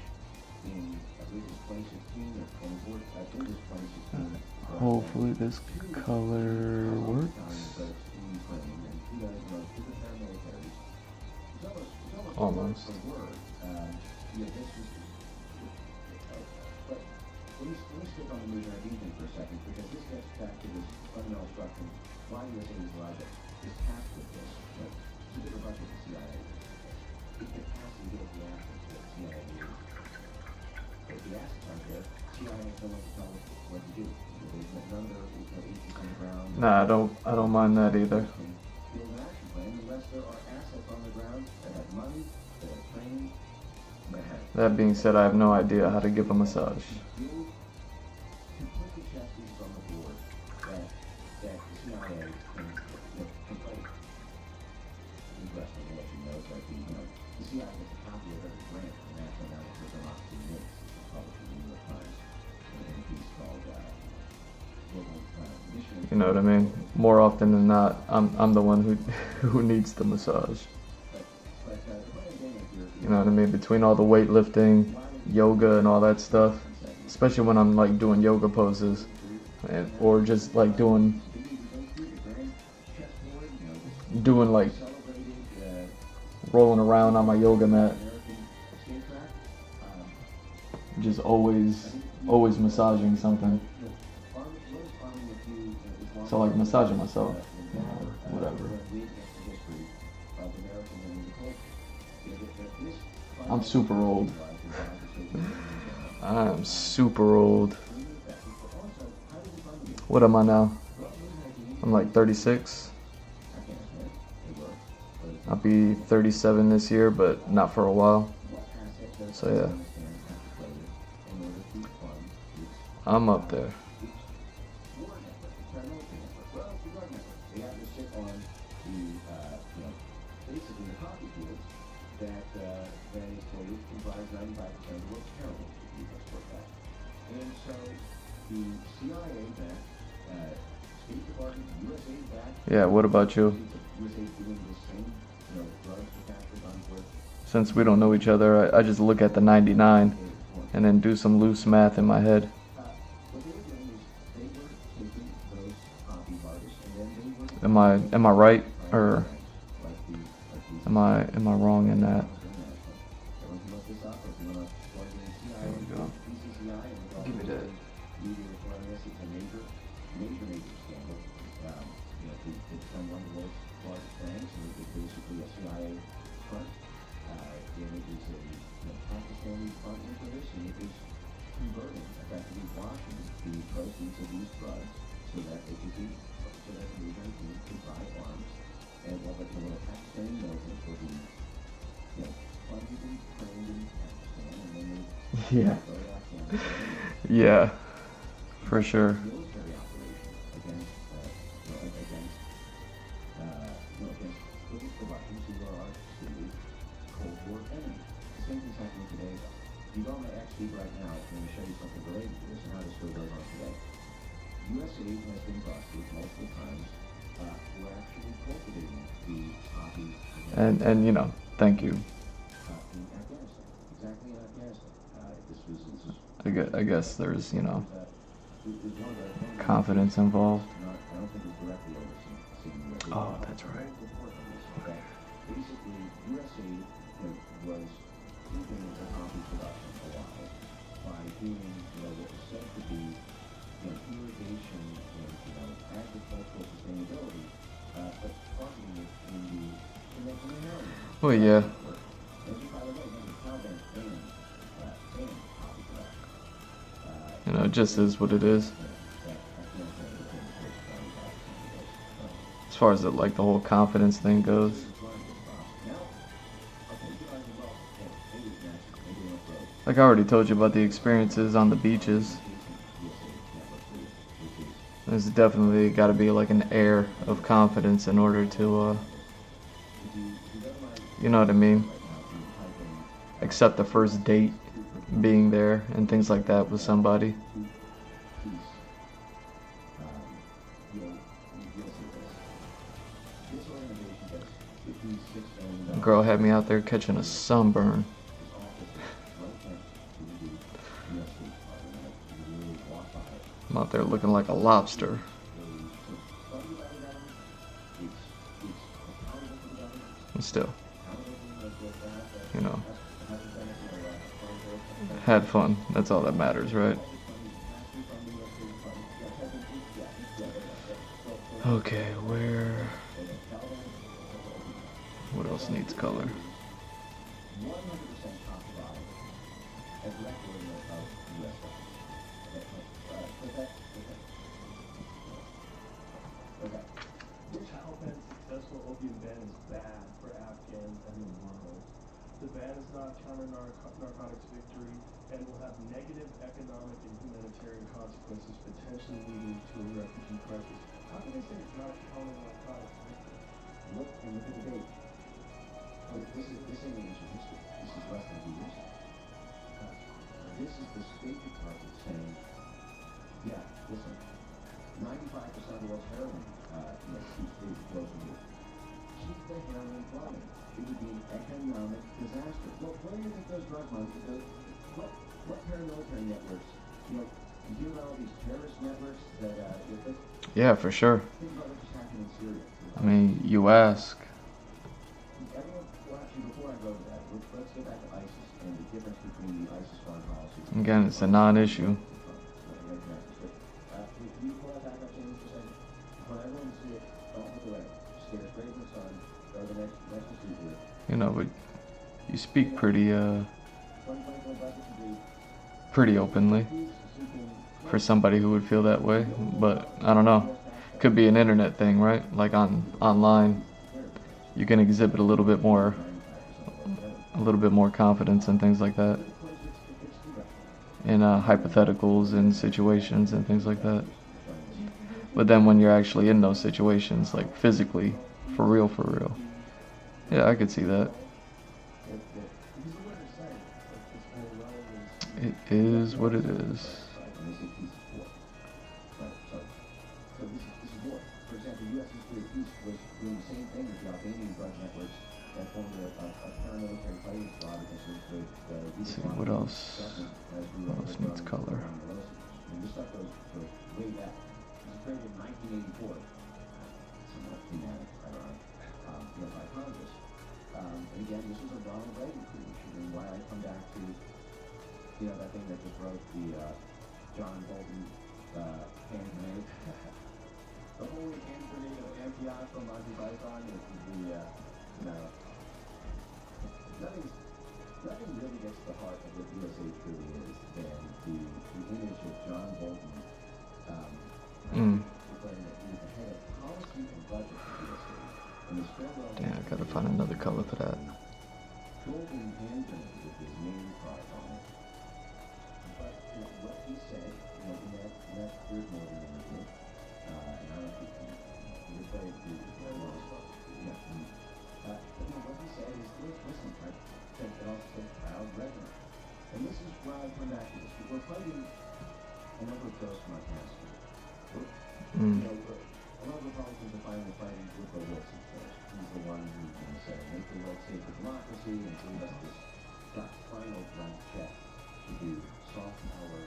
in, I believe it was 2016 or 2014. I think it was 2016. Hopefully this color works. Almost. Let me stick on the Mujahideen thing for a second, because this gets back to this fundamental structure. Why USA is allowed is tasked with this. But it's a different budget than CIA. It can pass and get the assets that CIA uses. But the assets aren't there. CIA has no one to tell us what to do. There's none of their agents on the ground. Nah, I don't mind that either. Build an action plan unless there are assets on the ground that have money, that have training, that have... That being said, I have no idea how to give a massage. You know what I mean? More often than not, I'm the one who who needs the massage. You know what I mean? Between all the weightlifting, yoga, and all that stuff, especially when I'm like doing yoga poses, or just like doing like rolling around on my yoga mat, just always massaging something. So like massaging myself, you know, whatever. I'm super old. I am super old. What am I now? I'm like 36. I'll be 37 this year, but not for a while. So yeah, I'm up there. Yeah, what about you? Since we don't know each other, I just look at the 99 and then do some loose math in my head. Am I right, or am I wrong in that? There we go. Give me that. Yeah. Yeah, for sure. And you know, thank you. I guess there's, you know, confidence involved. Oh, that's right. Okay. Well, yeah. You know, it just is what it is. As far as like the whole confidence thing goes. Like I already told you about the experiences on the beaches. There's definitely got to be like an air of confidence in order to, you know what I mean? Accept the first date, being there, and things like that with somebody. A girl had me out there catching a sunburn. I'm out there looking like a lobster. And still, you know, had fun. That's all that matters, right? Okay, what else needs color? The ban is not counter-narcotics victory and will have negative economic and humanitarian consequences, potentially leading to a refugee crisis. How can they say it's not counter-narcotics victory? Look at the date. This ain't ancient history. This is less than 2 years ago. This is the State Department saying, yeah, listen, 95% of the world's heroin, flows from here. Keep the heroin flowing. It would be an economic disaster. Well, where do you think those drug money goes? What paramilitary networks? You know, you hear about all these terrorist networks that Yeah, for sure. think about what just happened in Syria. I mean, you ask. Everyone, well, actually, before I go to that, let's go back to ISIS and the difference between the ISIS foreign policy. Again, it's a non-issue. Can you pull that back up, James, for a second? I want everyone to see it. Don't look away. Stare straight in the sun. Go to the next issue here. You know, but you speak pretty 2024 budget to be pretty openly for somebody who would feel that way. But I don't know. Could be an internet thing, right? Like online, you can exhibit a little bit more confidence and things like that, in hypotheticals and situations and things like that. But then when you're actually in those situations, like physically, for real, yeah, I could see that. It is what it is. So this is war. For example, U.S. History of Peace was doing the same thing with the Albanian drug networks that formed a paramilitary fighting squad against the Let's see, what else? What else needs color? And this stuff goes way back. It was created in 1984. Somewhat thematic, ironic, by Congress. And again, this was a Ronald Reagan creation. And why I come back to, that thing that just broke the John Bolton hand grenade. The holy hand grenade of Antioch from Monty Python is nothing really gets to the heart of what USA truly is than the image of John Bolton declaring that he was the head of policy and budget for USA. And his farewell. Damn, I gotta find another color for that. Golden hand grenade with his name carved on it. But what he said, in that third movie interview, and I don't think he was very well spoken. But what he said is, listen, it also said proud brethren. And this is why I come back to this. We're fighting a number of ghosts from our past. A lot of Republicans are finally fighting Woodrow Wilson first. He's the one who said, make the world safe for democracy, and gave us this final blank check to do soft power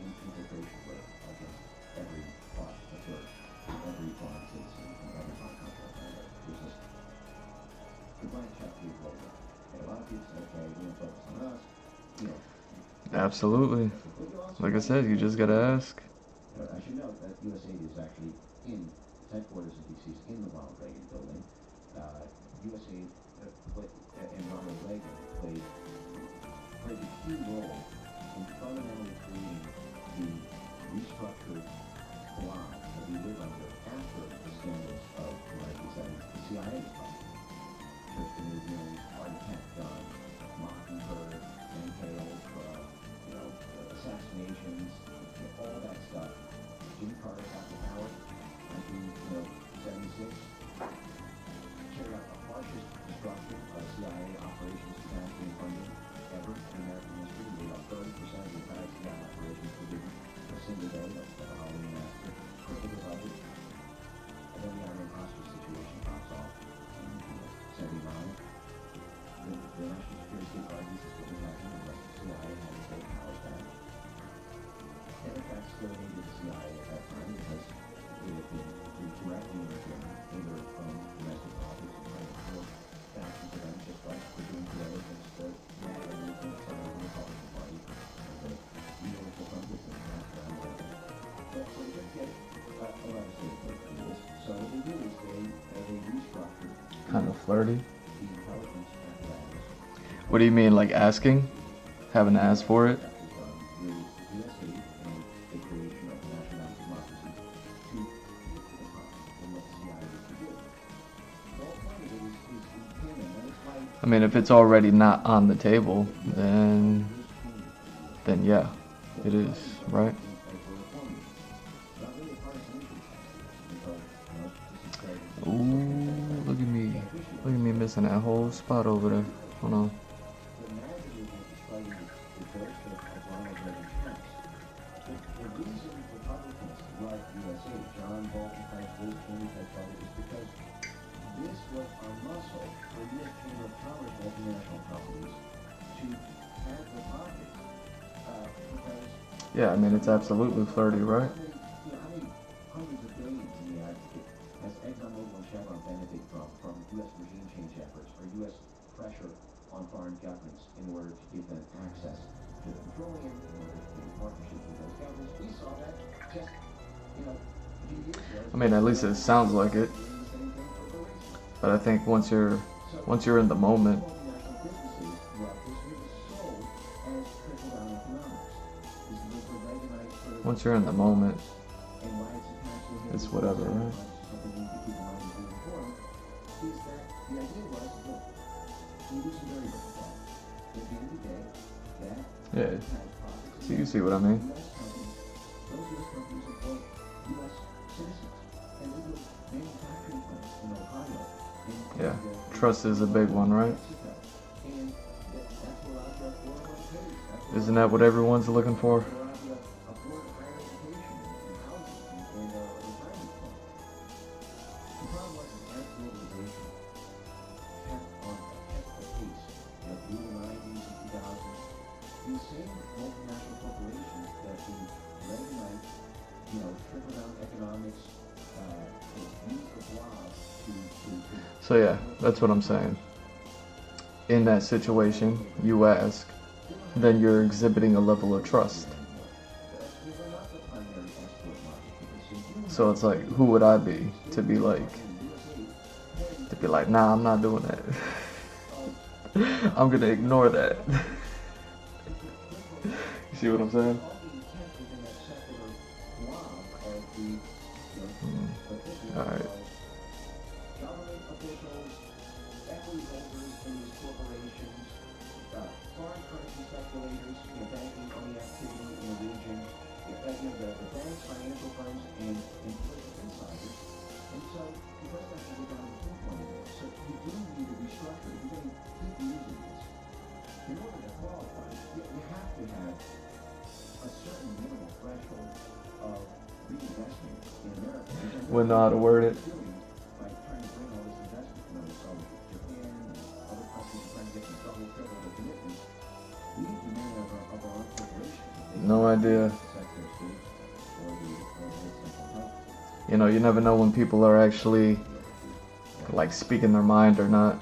integration work against every part of the church, every foreign citizen, and every foreign country on planet Earth. There's just the blank check we rolled up. And a lot of people say, okay, we're going to focus on us. Absolutely. Like I said, you just gotta ask. I should note that USAID is actually in headquarters in D.C. in the Ronald Reagan building. USAID and Ronald Reagan played a key role in fundamentally creating the restructured bloc that we live under after the scandals of the 1970s. The CIA was possible. Church Canadian, Heart Attack Gun, Mockingbird, MK Ultra, assassinations, all that stuff. Jimmy Carter got to power, 1976. Carried out the harshest destruction of CIA operations capacity and funding ever in American history. We about 30% of the entire CIA operations were given a single day. That's the Halloween massacre. Crippled the budget. And then the Army hostage situation pops off in 79. The National Security State argues this was happening unless the CIA had to take powers back. Democrats still needed the CIA at that time because it had been directly interfering either from domestic politics and trying to build factions to them, just like we're doing today against the MAGA movement side of the Republican Party and the universal frontier thing around the world. But so they didn't get a legislative vote to do this. So what they did is they restructured Kind of flirty. the intelligence apparatus. What do you mean, like asking? Having to ask for it? I mean, if it's already not on the table, then yeah, it is, right? Ooh, look at me missing that whole spot over there. Hold on. The reason Republicans like USA, John Bolton type, Liz Cheney type trouble, is because this was a muscle for U.S. Chamber of Commerce multinational companies to have the pockets. Because Yeah, I mean, it's absolutely flirty, right? how many hundreds of billions in the aggregate has ExxonMobil and Chevron benefit from U.S. regime change efforts or U.S. pressure on foreign governments in order to give them access to the petroleum, in order to do partnerships with those governments? We saw that just, a few years ago. I mean, at least it sounds like it. Doing the same thing for Croatia. But I think once you're in the moment, Multinational businesses throughout history was sold as trickle-down economics. This is what the Reaganite sort of once you're in the moment, and why it's attached to it's whatever, right? something we need to keep in mind as we move forward, is that the idea was, look, we do some very different things. At the end of the day, that Yeah. has profits. So you see what I mean? U.S. companies, those U.S. companies employ U.S. citizens, and they do manufacturing plants in Ohio. Yeah. Trust is a big one, right? And that's where a lot of your 401ks, Isn't that what everyone's looking for? afford higher education and housing and a retirement fund. The problem was that as globalization kept the pace, through the 90s and 2000s, these same multinational corporations that the Reaganite, trickle-down economics, used the blob to So yeah, that's what I'm saying. In that situation, you ask, then you're exhibiting a level of trust. So it's like, who would I be to be like, nah, I'm not doing that. I'm gonna ignore that. You see what I'm saying? Alright. Government officials, equity holders in these corporations, foreign currency speculators, banking on the activity in the region, the banks, financial firms, and political insiders. And so the president should go down to the point of this. So you do need to restructure. You're going to keep using this. In order to qualify, you have to have a certain minimal threshold of reinvestment in America. Wouldn't know how to word it. By trying to bring all this investment from Japan and other countries trying to get some double, triple the commitments, we need to many of our own corporations. No idea. You never know when people are actually like speaking their mind or not.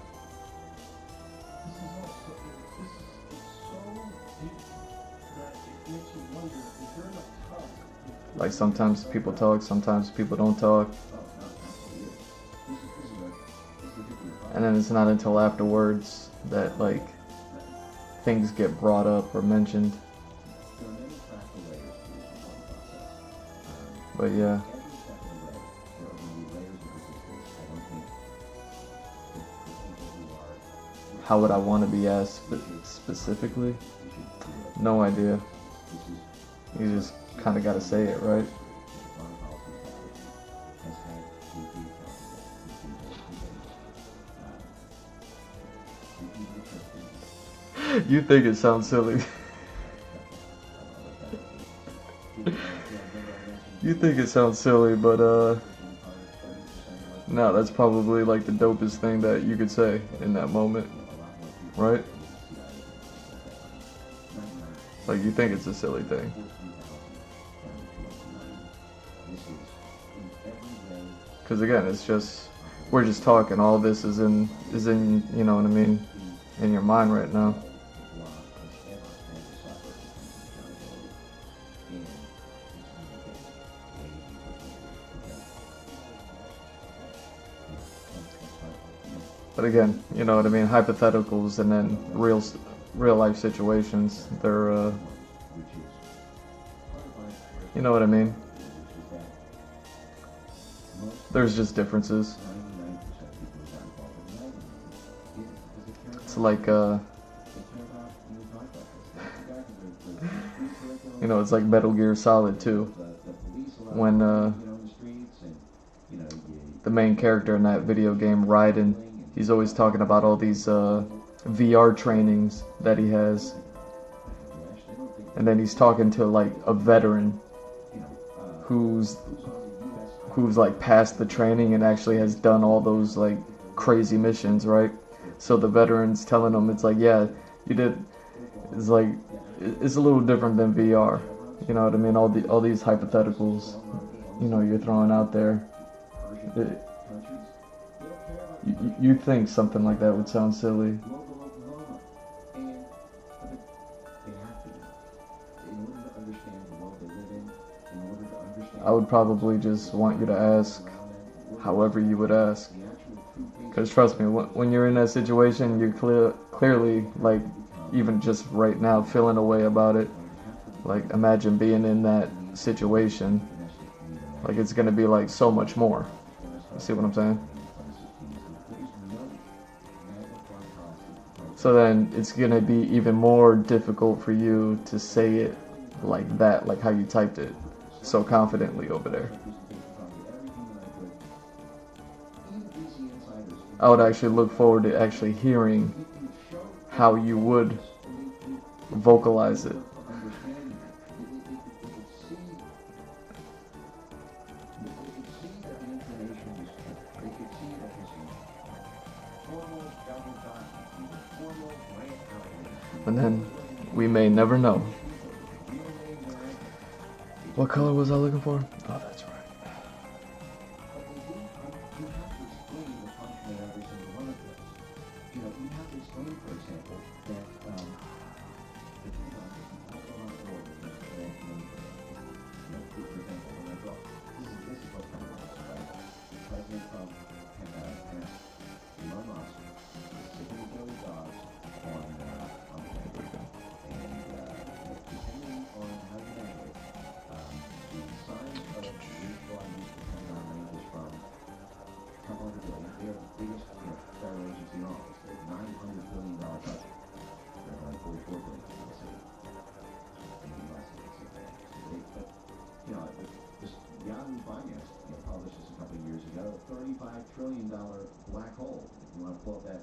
This is so deep that it makes you wonder, is there enough time? Like sometimes people talk, sometimes people don't talk. And then it's not until afterwards that like things get brought up or mentioned. But yeah. How would I want to be asked specifically? No idea. You just kind of got to say it, right? You think it sounds silly. You think it sounds silly, but no, that's probably like the dopest thing that you could say in that moment, right? Like you think it's a silly thing. Because again, it's just, we're just talking. All this is in, you know what I mean, in your mind right now. But again, you know what I mean, hypotheticals and then real life situations, they're, you know what I mean? There's just differences. It's like, you know, it's like Metal Gear Solid 2. When, the main character in that video game, Raiden, he's always talking about all these VR trainings that he has. and then he's talking to like a veteran who's like passed the training and actually has done all those like crazy missions, right? So the veteran's telling him, it's like, yeah, you did. It's like, it's a little different than VR. You know what I mean? All these hypotheticals, you know, you're throwing out there. You think something like that would sound silly. I would probably just want you to ask however you would ask. Because trust me, when you're in that situation, you're clearly, like, even just right now, feeling a way about it. Like, imagine being in that situation. Like, it's going to be, like, so much more. You see what I'm saying? So then, it's going to be even more difficult for you to say it like that, like how you typed it so confidently over there. I would actually look forward to actually hearing how you would vocalize it. And then we may never know. What color was I looking for? Oh, that's right. $35 trillion black hole. You want to pull up that,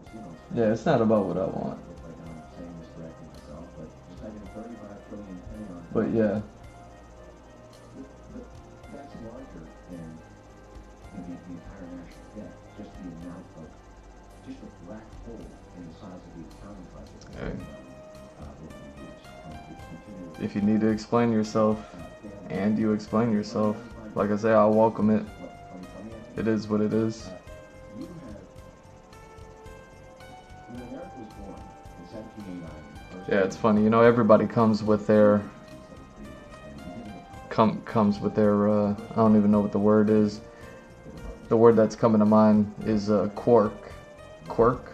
Yeah, it's not about what I want. Like I'm saying this correctly myself, but just like a 35 trillion Pentagon. But yeah. That's larger than the entire national debt. Just the amount of, just the black hole in the size of the accounting budget. Hey. If you need to explain yourself, and you explain yourself, like I say, I'll welcome it. It is what it is. Yeah, it's funny. You know, everybody comes with their I don't even know what the word is. The word that's coming to mind is quirk. Quirk.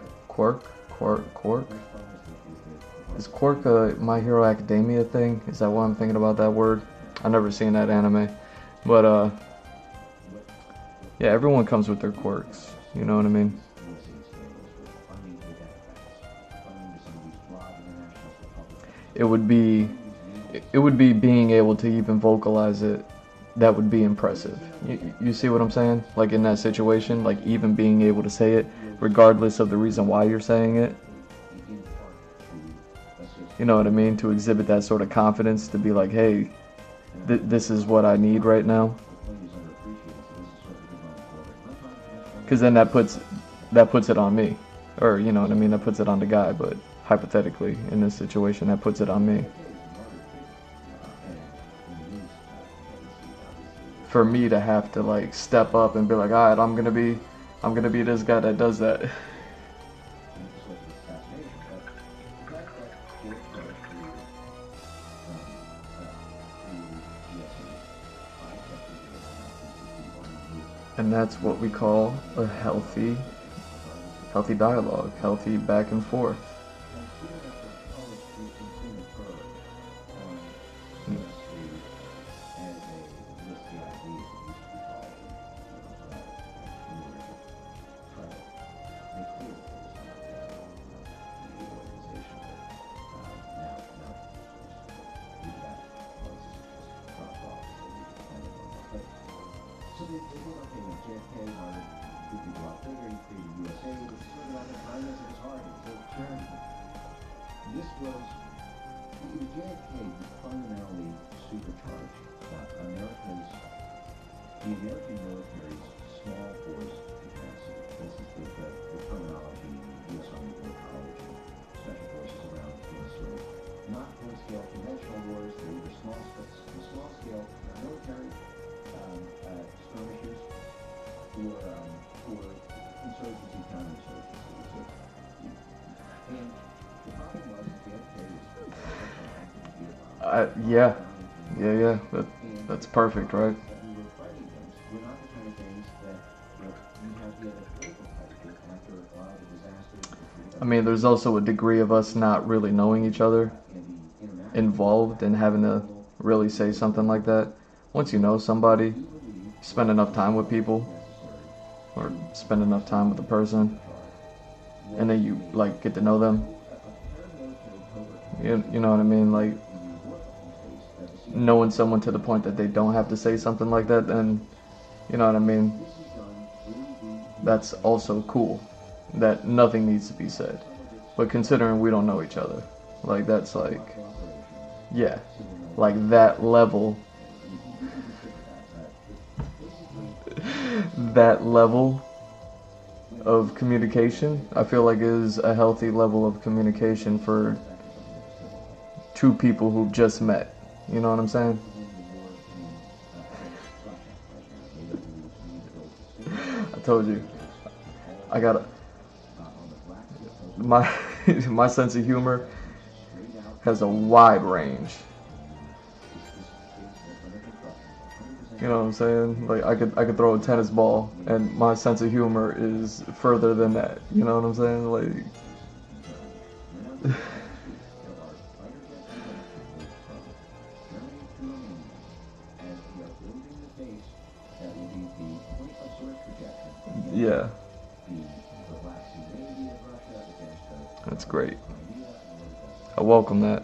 Is quirk a My Hero Academia thing? Is that why I'm thinking about that word? I've never seen that anime, but yeah, everyone comes with their quirks. You know what I mean? It would be being able to even vocalize it. That would be impressive. You see what I'm saying? Like in that situation, like even being able to say it, regardless of the reason why you're saying it. You know what I mean? To exhibit that sort of confidence, to be like, hey, this is what I need right now. Because then that puts it on me, or you know what I mean, that puts it on the guy. But hypothetically, in this situation, that puts it on me. For me to have to like step up and be like, all right, I'm gonna be this guy that does that. And that's what we call a healthy dialogue, healthy back and forth. JFK fundamentally supercharged the American military's small force capacity. This is the terminology in the U.S. Army Corps College and Special Forces around sort of not full-scale conventional wars. They're either small-scale military skirmishes or insurgency, counterinsurgency. And the problem was JFK was Yeah. That's perfect, right? I mean, there's also a degree of us not really knowing each other involved in having to really say something like that. Once you know somebody, spend enough time with people, or spend enough time with a person, and then you like get to know them. You know what I mean? Like knowing someone to the point that they don't have to say something like that, then you know what I mean? That's also cool. That nothing needs to be said. But considering we don't know each other, like that's like, yeah, like that level, that level of communication, I feel like is a healthy level of communication for two people who've just met. You know what I'm saying? I told you, I got my sense of humor has a wide range. You know what I'm saying? Like I could throw a tennis ball and my sense of humor is further than that. You know what I'm saying? Like yeah. That's great. I welcome that.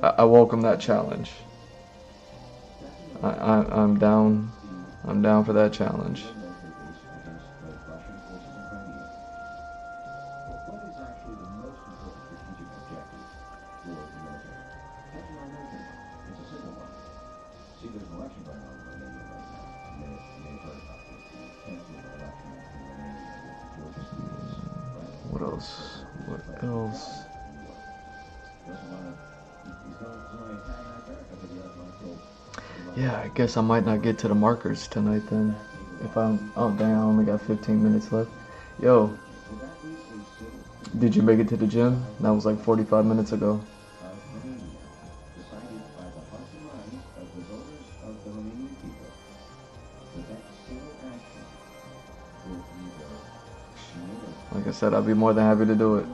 I welcome that challenge. I'm down. I'm down for that challenge. What else? What else? Yeah, I guess I might not get to the markers tonight then. If I'm, oh dang, I only got 15 minutes left. Yo, did you make it to the gym? That was like 45 minutes ago. Like I said, I'd be more than happy to do it.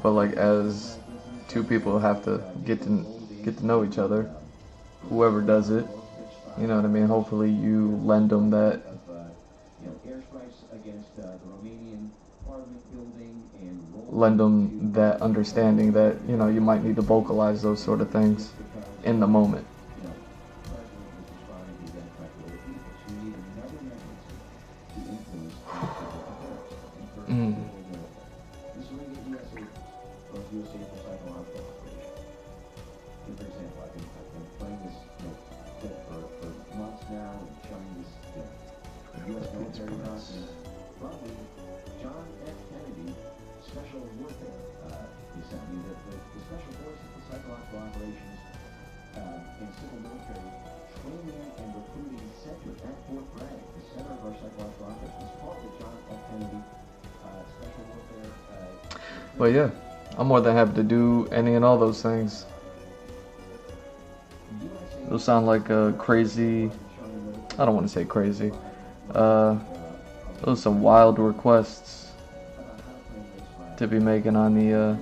But like as two people have to get to know each other, whoever does it, you know what I mean? Hopefully you lend them that understanding that, you know, you might need to vocalize those sort of things in the moment. But yeah, I'm more than happy to do any and all those things. Those sound like crazy, I don't want to say crazy, those are some wild requests to be making on the,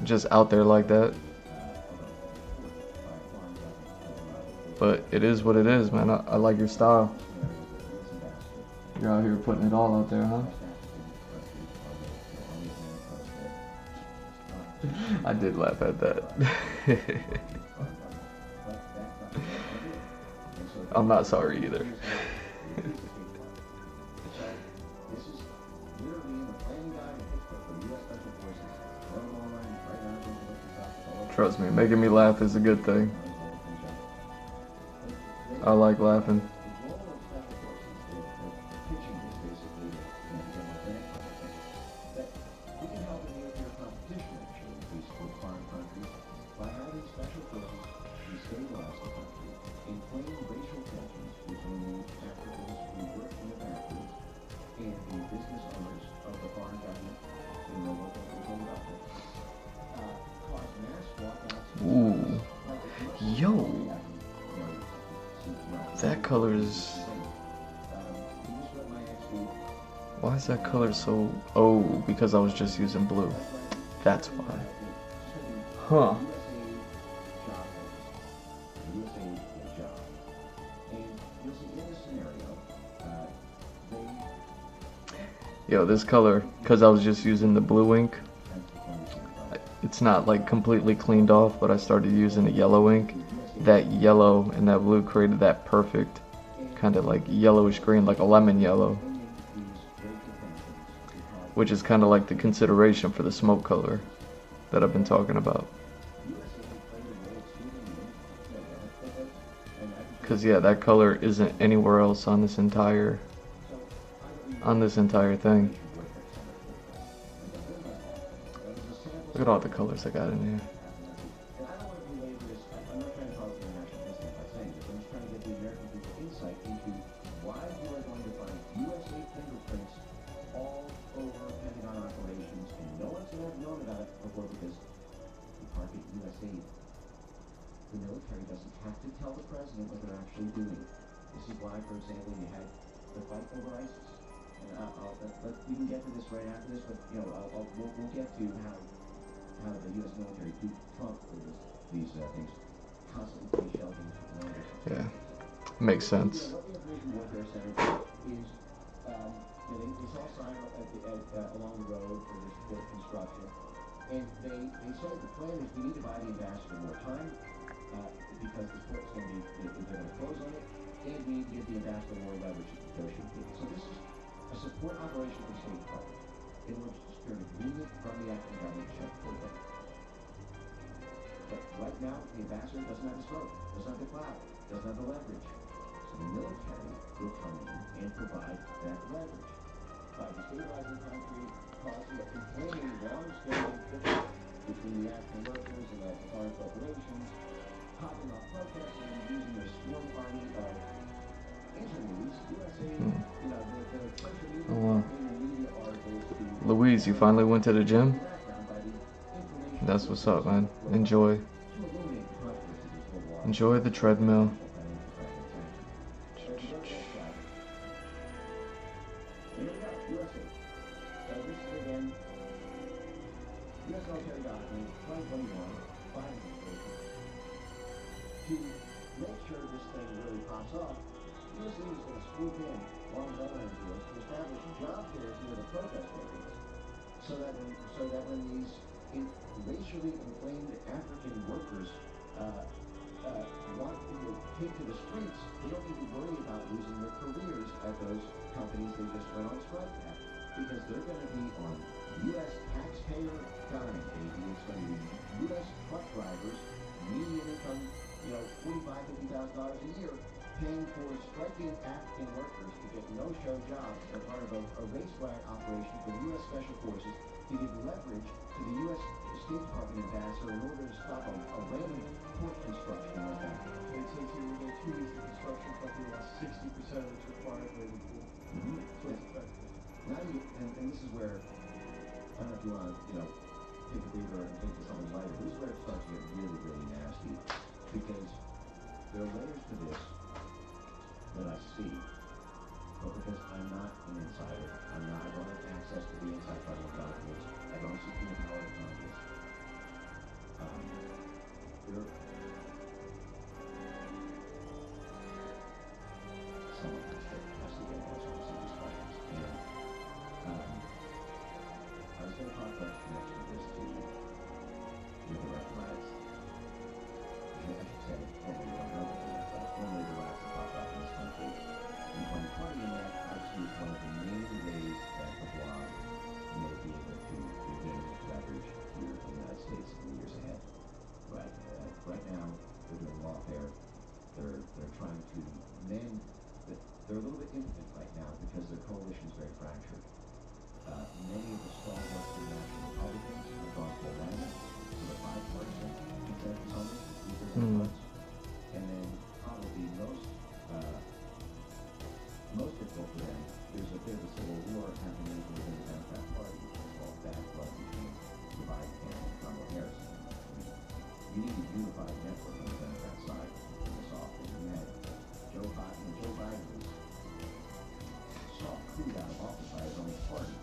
just out there like that. But it is what it is, man. I like your style. You're out here putting it all out there, huh? I did laugh at that. I'm not sorry either. Trust me, making me laugh is a good thing. I like laughing. The role of special forces, the pitching is basically, that we can help in nuclear competition, actually, at least with foreign countries, by having special forces destabilize the country, inflame racial tensions between the Africans who work in the factories and the business owners of the foreign government in the local government, cause mass walkouts. Ooh. Yo. That color is... Why is that color so... Oh, because I was just using blue. That's why. Huh. Yo, this color, because I was just using the blue ink, it's not like completely cleaned off, but I started using a yellow ink. That yellow and that blue created that perfect kind of like yellowish green, like a lemon yellow, which is kind of like the consideration for the smoke color that I've been talking about. Because yeah, that color isn't anywhere else on this entire thing. Look at all the colors I got in here. The military doesn't have to tell the president what they're actually doing. This is why, for example, you had the fight over ISIS. And we can get to this right after this, but we'll get to how the U.S. military duped Trump with these things constantly shelving. Yeah, makes sense. What the Information Warfare Center is, they saw a sign along the road for this port construction, and they said the plan is we need to buy the ambassador more time. Because the sport's going to be, they're going to close on it, and we need to give the ambassador more leverage to negotiate deals. So this is a support operation for the State Department in order to secure an agreement from the African government to shut the port down. But right now, the ambassador doesn't have the scope, doesn't have the clout, doesn't have the leverage. So the military will come in and provide that leverage by destabilizing the country, causing a inflaming, long-standing friction between the African workers and the foreign corporations, popping off protests and using their sworn army of interviews, USA, the social media articles to... Louise, you finally went to the gym? That's what's up, man. Enjoy. Enjoy the treadmill. U.S. military document 2021, to make sure this thing really pops off, USA is going to swoop in along with other NGOs to establish job fairs near the protest areas, so that when these racially inflamed African workers want to take to the streets, they don't need to worry about losing their careers at those companies they just went on strike at, because they're going to be on U.S. taxpayer dime, baby. It's going to be U.S. truck drivers, median income, $45,000, $50,000 a year, paying for striking African workers to get no-show jobs as part of a race riot operation for the U.S. Special Forces to give leverage to the U.S. State Department ambassador in order to stop a random port construction like that. It says here within 2 weeks, the construction company lost 60% of its required labor pool. So it's effective. Now and this is where, I don't know if you want to, take a breather and think of something lighter. This is where it starts to get really, really nasty, because there are layers to this that I see, but because I'm not an insider, I don't have access to the inside federal documents, I don't see the power of Congress. Someone has to get answers to these questions, and I was going to talk about the connection of this to the recognized, I should say, formerly the last to pop up in this country in 2020, and that actually is one of the main ways that the blog may be able to gain leverage here in the United States in the years ahead. But coalition is very fractured. Many of the stalwarts of the National Republicans have gone full MAGA, so the bipartisan consensus on this is weaker than it was. And then probably most difficult for them, there's a bit of a civil war happening within the Democrat Party, which is called bad blood between the Biden family and Kamala Harris. You need a unified network on the Democrat side to pull this off. And you had Joe Biden was soft crude out of office by his own party.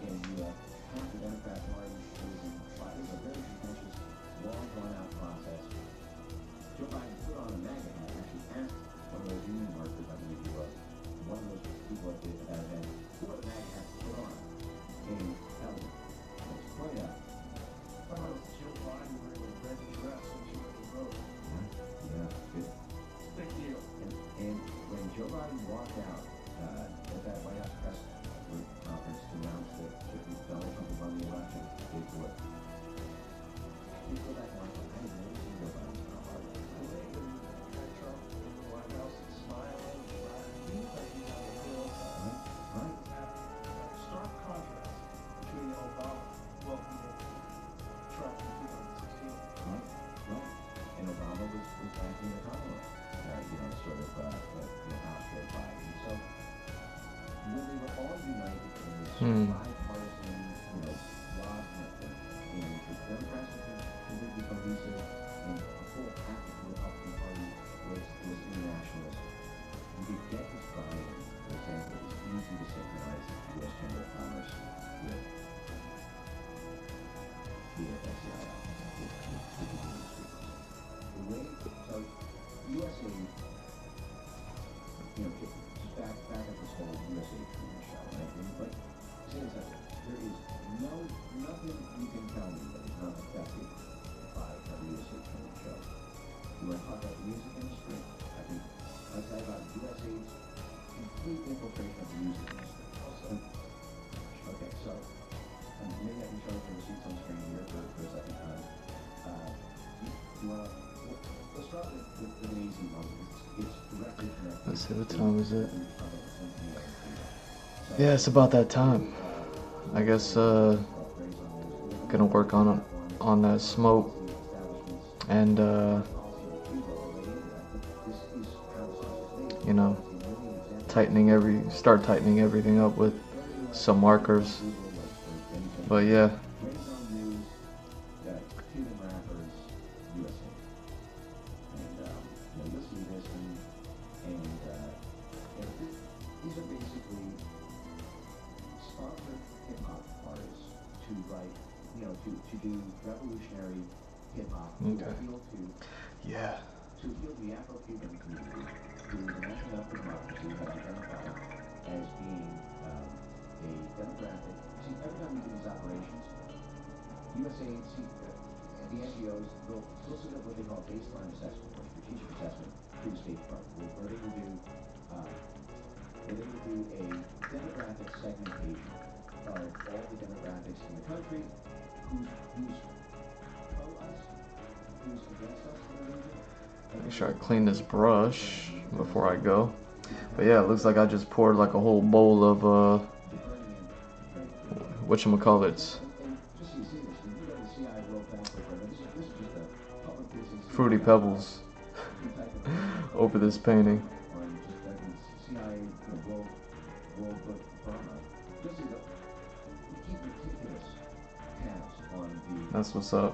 And you have half the Democrat Party losing. It was a very contentious, long, drawn-out process. Joe Biden put on a MAGA hat, actually asked one of those union workers, I believe he was, one of those people at that event, who are the MAGA hats to put on? And that was pointed out. How about Joe Biden wearing a red dress when she went to vote? Yeah, good. Big deal. And when Joe Biden walked out at that White House press conference to announce that Donald Trump had won the election, they threw it. You go back and watch it. I had never seen Joe Biden smile harder. The way when you had Trump in the White House and smiling, he looked like he had a real Right. stark contrast between Obama welcoming Trump in 2016. Right. And Obama was backing the Commonwealth, sort of out Joe Biden. So when they were all united in this bipartisan, broad network, and the Democrats were completely cohesive, and the whole half of the Republican Party was internationalist, you could get this buy-in. For example, it was easy to synchronize the U.S. Chamber of Commerce with the FSCI, with the industry. The way, so USAID, just back up this whole USAID treatment show, right? But say this out, there is nothing you can tell me that is not affected by a USAID treatment show. You want to talk about the music industry? I think I'd say about USAID's complete infiltration of the music industry. Okay, so maybe I can show the receipts on screen here for a second time. You want to, let's start with the easy one because it's directly connected. Let's see, what time is it? Yeah, it's about that time. I guess gonna work on that smoke and start tightening everything up with some markers. But yeah. These are basically sponsored hip-hop artists to write, to do revolutionary hip-hop to appeal to the Afro-Cuban community, who the National Alpha Democracy has identified as being a demographic. See, every time we do these operations, USAID, the NGOs, they'll submit what they call baseline assessment or strategic assessment to the State Department, where they will do a demographic segmentation of all the demographics in the country, who's pro-us, who's against us in the region. Make sure I clean this brush before I go. But yeah, it looks like I just poured like a whole bowl of whatchamacallits. Fruity Pebbles over this painting. That's what's up.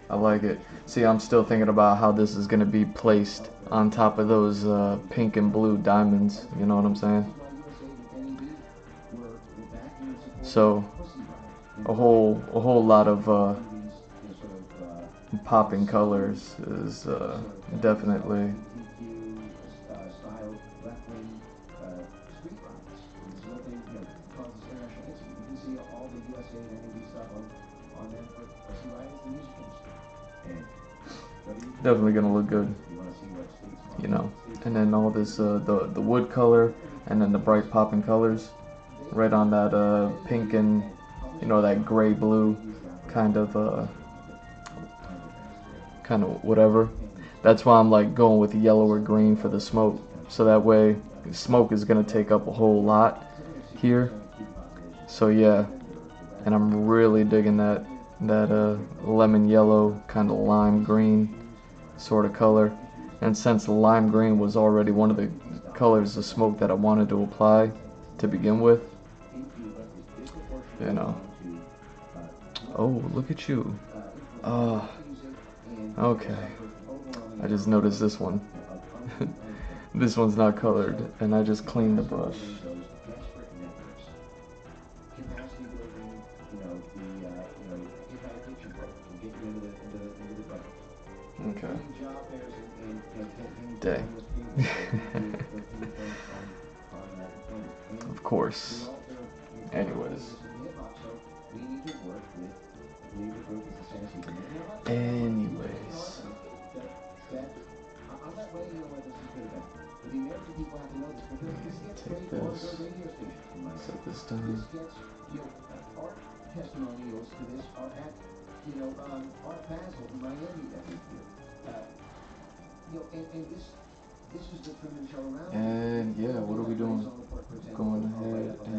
I like it. See, I'm still thinking about how this is going to be placed on top of those pink and blue diamonds. You know what I'm saying? So, a whole lot of popping colors is definitely gonna look good, and then all this the wood color and then the bright popping colors right on that pink and that gray blue kind of whatever. That's why I'm like going with yellow or green for the smoke, so that way the smoke is gonna take up a whole lot here. So yeah, and I'm really digging that lemon yellow, kind of lime green sort of color. And since lime green was already one of the colors of smoke that I wanted to apply to begin with, you know. Oh, look at you. Oh, okay. I just noticed this one. This one's not colored, and I just cleaned the brush. Okay. Dang. Of course. Anyways. Take this. Set this down. Our testimonials to this are at, Art Basel in Miami every year. And this is the Truman Show around. And yeah, what are we doing? Going ahead and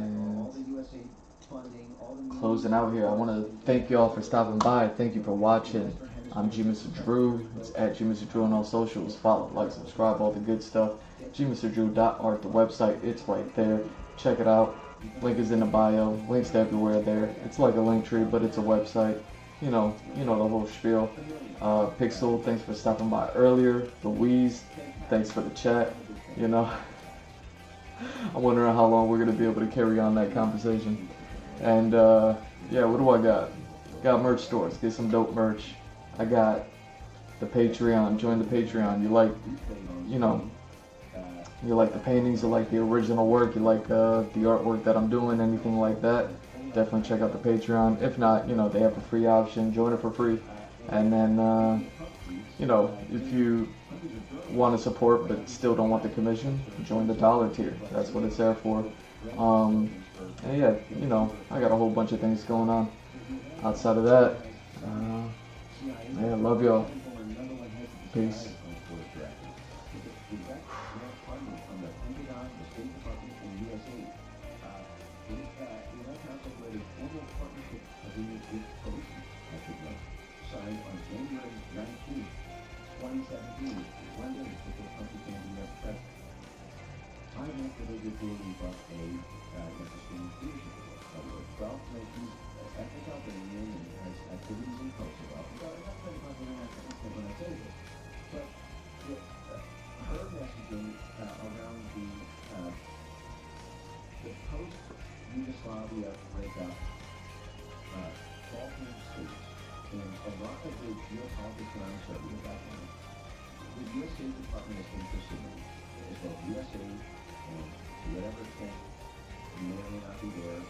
closing out here. I want to thank y'all for stopping by. Thank you for watching. I'm G Mr. Drew. It's at G Mr. Drew on all socials. Follow, like, subscribe, all the good stuff. gmrdrew.art, the website, it's right there. Check it out. Link is in the bio. Links to everywhere there. It's like a link tree, but it's a website. You know the whole spiel. Pixel, thanks for stopping by earlier. Louise, thanks for the chat. I'm wondering how long we're gonna be able to carry on that conversation. And yeah, what do I got? Got merch stores. Get some dope merch. I got the Patreon. Join the Patreon. You like the paintings, you like the original work, you like the artwork that I'm doing, anything like that, definitely check out the Patreon. If not, they have a free option, join it for free. And then, if you want to support but still don't want the commission, join the $1 tier. That's what it's there for. And yeah, I got a whole bunch of things going on outside of that. Yeah, love y'all. Peace. Signed on January 19th, 2017, one day before Trump became the U.S. president. I met the Julie Buck a interesting leadership role. Ralph mentioned ethnic Albanian and has activities in Kosovo. I'm not talking about the international when I say this, but her messaging around the post-Yugoslavia breakup Balkan states and a lot of the geopolitics around Serbia back then, the U.S. State Department has been pursuing as both USA and to whatever extent you may or may not be there,